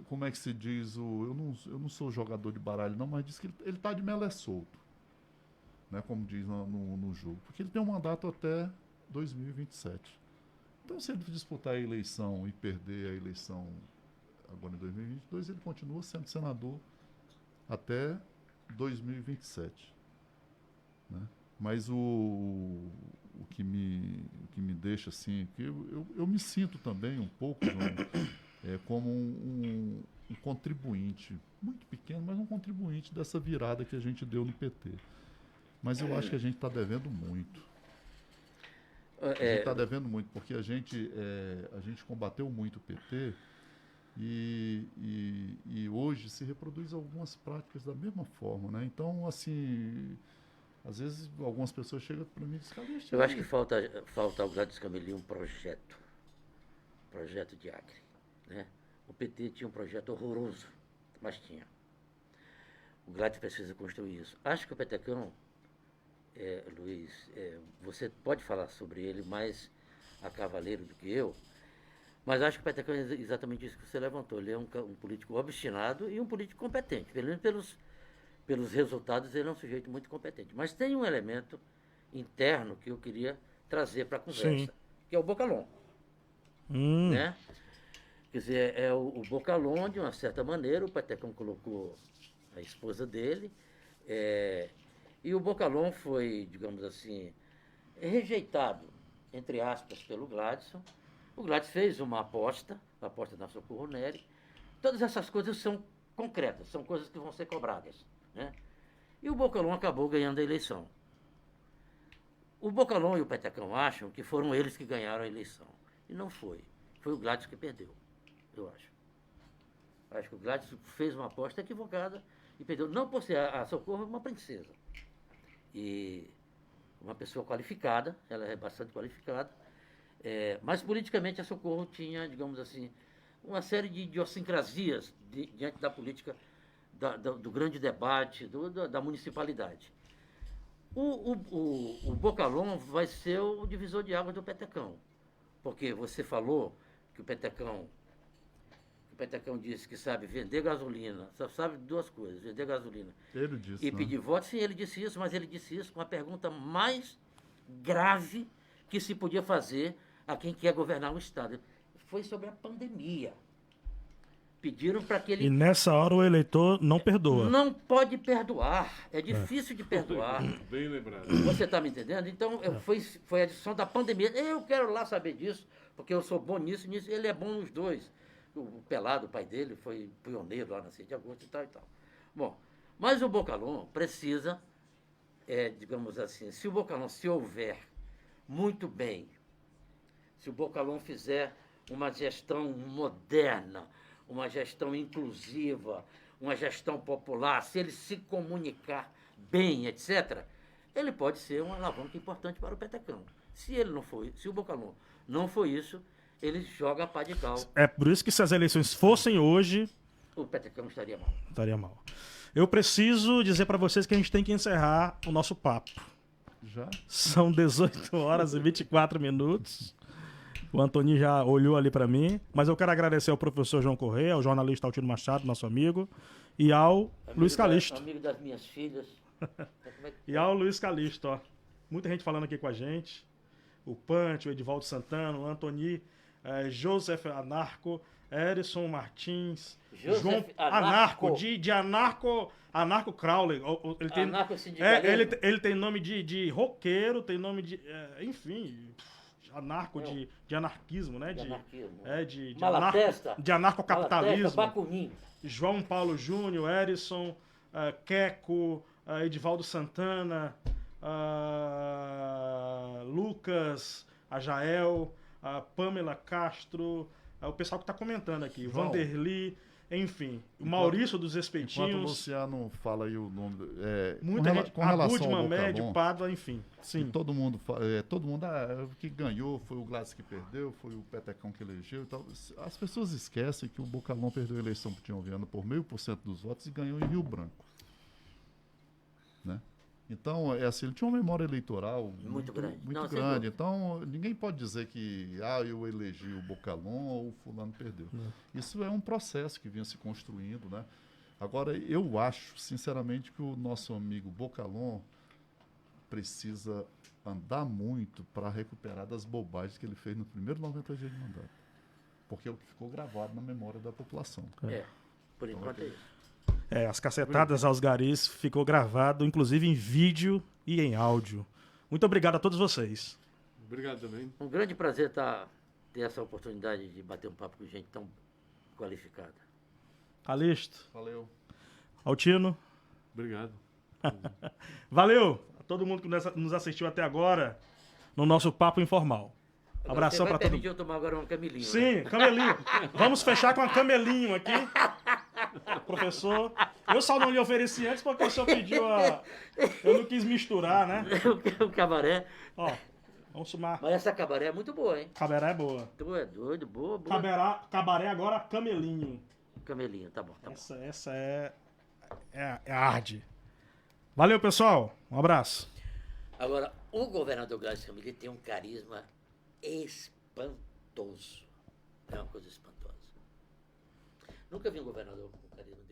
como é que se diz? Eu não sou jogador de baralho não, mas diz que ele tá de melé solto, né? Como diz no jogo. Porque ele tem um mandato até 2027. Então, se ele disputar a eleição e perder a eleição agora em 2022, ele continua sendo senador até 2027. Né? Mas o que me deixa assim, que eu me sinto também um pouco, João, como um contribuinte, muito pequeno, mas um contribuinte dessa virada que a gente deu no PT. Mas eu acho que a gente está devendo muito. A gente está devendo muito, porque a gente combateu muito o PT e hoje se reproduz algumas práticas da mesma forma, né? Então, assim, às vezes algumas pessoas chegam para mim e dizem... Eu acho que falta ao Gladys Cameli um projeto de Acre, né? O PT tinha um projeto horroroso, mas tinha. O Gladys precisa construir isso. Acho que o Petecão, Luiz, você pode falar sobre ele mais a cavaleiro do que eu, mas acho que o Petecão é exatamente isso que você levantou. Ele é um político obstinado e um político competente. Pelo menos pelos resultados, ele é um sujeito muito competente. Mas tem um elemento interno que eu queria trazer para a conversa, que é o Bocalon. Né? Quer dizer, é o Bocalon, de uma certa maneira, o Petecão colocou a esposa dele, e o Bocalon foi, digamos assim, rejeitado, entre aspas, pelo Gladson. O Gladson fez uma aposta na Socorro Neri. Todas essas coisas são concretas, são coisas que vão ser cobradas. Né? E o Bocalon acabou ganhando a eleição. O Bocalon e o Petecão acham que foram eles que ganharam a eleição. E não foi. Foi o Gladson que perdeu, eu acho. Acho que o Gladson fez uma aposta equivocada e perdeu. Não por ser a Socorro uma princesa. E uma pessoa qualificada, ela é bastante qualificada, mas politicamente a Socorro tinha, digamos assim, uma série de idiosincrasias diante da política, do grande debate, da municipalidade. O Bocalon vai ser o divisor de águas do Petecão, porque você falou que o Petecão disse que sabe vender gasolina, só sabe duas coisas, vender gasolina ele disse, e pedir voto. Sim, ele disse isso, mas ele disse isso com a pergunta mais grave que se podia fazer a quem quer governar o Estado. Foi sobre a pandemia. Pediram para que ele... E nessa hora o eleitor não perdoa. Não pode perdoar, é difícil de perdoar. Bem lembrado. Você está me entendendo? Então, foi a edição da pandemia. Eu quero lá saber disso, porque eu sou bom nisso, ele é bom nos dois. O Pelado, o pai dele, foi pioneiro lá na 7 de agosto e tal e tal. Bom, mas o Bocalon precisa, digamos assim, se o Bocalon se houver muito bem, se o Bocalon fizer uma gestão moderna, uma gestão inclusiva, uma gestão popular, se ele se comunicar bem, etc., ele pode ser uma alavanca importante para o Petecão. Se o Bocalon não for isso, ele joga a pá de cal. É por isso que se as eleições fossem hoje... O Petecão estaria mal. Estaria mal. Eu preciso dizer para vocês que a gente tem que encerrar o nosso papo. Já? São 18 horas e 24 minutos. O Antônio já olhou ali para mim. Mas eu quero agradecer ao professor João Correia, ao jornalista Altino Machado, nosso amigo, e ao Luiz Calixto. Amigo das minhas filhas. E ao Luiz Calixto, ó. Muita gente falando aqui com a gente. O Pante, o Edivaldo Santana, o Antoni, Joseph Anarco, Erison Martins, João Anarco, de Anarco Crowley. Ele tem, ele tem nome de roqueiro, tem nome de... enfim, anarco de anarquismo, né? De anarcocapitalismo. João Paulo Júnior, Erison, Queco, Edivaldo Santana, Lucas, Ajael, Pamela Castro, o pessoal que está comentando aqui, João, Vanderly, enfim, o Maurício dos Espeitinhos. Enquanto o Luciano fala aí o nome... muita gente, com relação Abud, ao Mamed, Bocalon, Pádua, enfim. Sim. Todo mundo o que ganhou foi o Gladys que perdeu, foi o Petecão que elegeu e tal. As pessoas esquecem que o Bocalon perdeu a eleição para o Tião Viana por 0,5% dos votos e ganhou em Rio Branco. Né? Então, assim, ele tinha uma memória eleitoral muito grande. Então, ninguém pode dizer que eu elegi o Bocalon ou o fulano perdeu. Isso é um processo que vinha se construindo, né? Agora, eu acho, sinceramente, que o nosso amigo Bocalon precisa andar muito para recuperar das bobagens que ele fez no primeiro 90 dias de mandato. Porque é o que ficou gravado na memória da população. Por enquanto é isso. As cacetadas aos garis ficou gravado, inclusive em vídeo e em áudio. Muito obrigado a todos vocês. Obrigado também. Um grande prazer ter essa oportunidade de bater um papo com gente tão qualificada. Calixto, Valeu. Altino, Obrigado. valeu a todo mundo que nos assistiu até agora no nosso Papo Informal. Agora, Abração você vai para todo permitir mundo. eu tomar agora um camelinho, né? Sim, camelinho. Vamos fechar com a camelinho aqui. Professor, eu só não lhe ofereci antes porque o senhor pediu a... Eu não quis misturar, né? O cabaré. Ó, vamos somar. Mas essa cabaré é muito boa, hein? Cabaré é boa. Tu é doido, boa, boa. Cabaré agora, camelinho. Camelinho, tá bom, tá bom. Essa é arde. Valeu, pessoal. Um abraço. Agora, o governador Gladys Camille tem um carisma espantoso. É uma coisa espantosa. Nunca vi um governador com carisma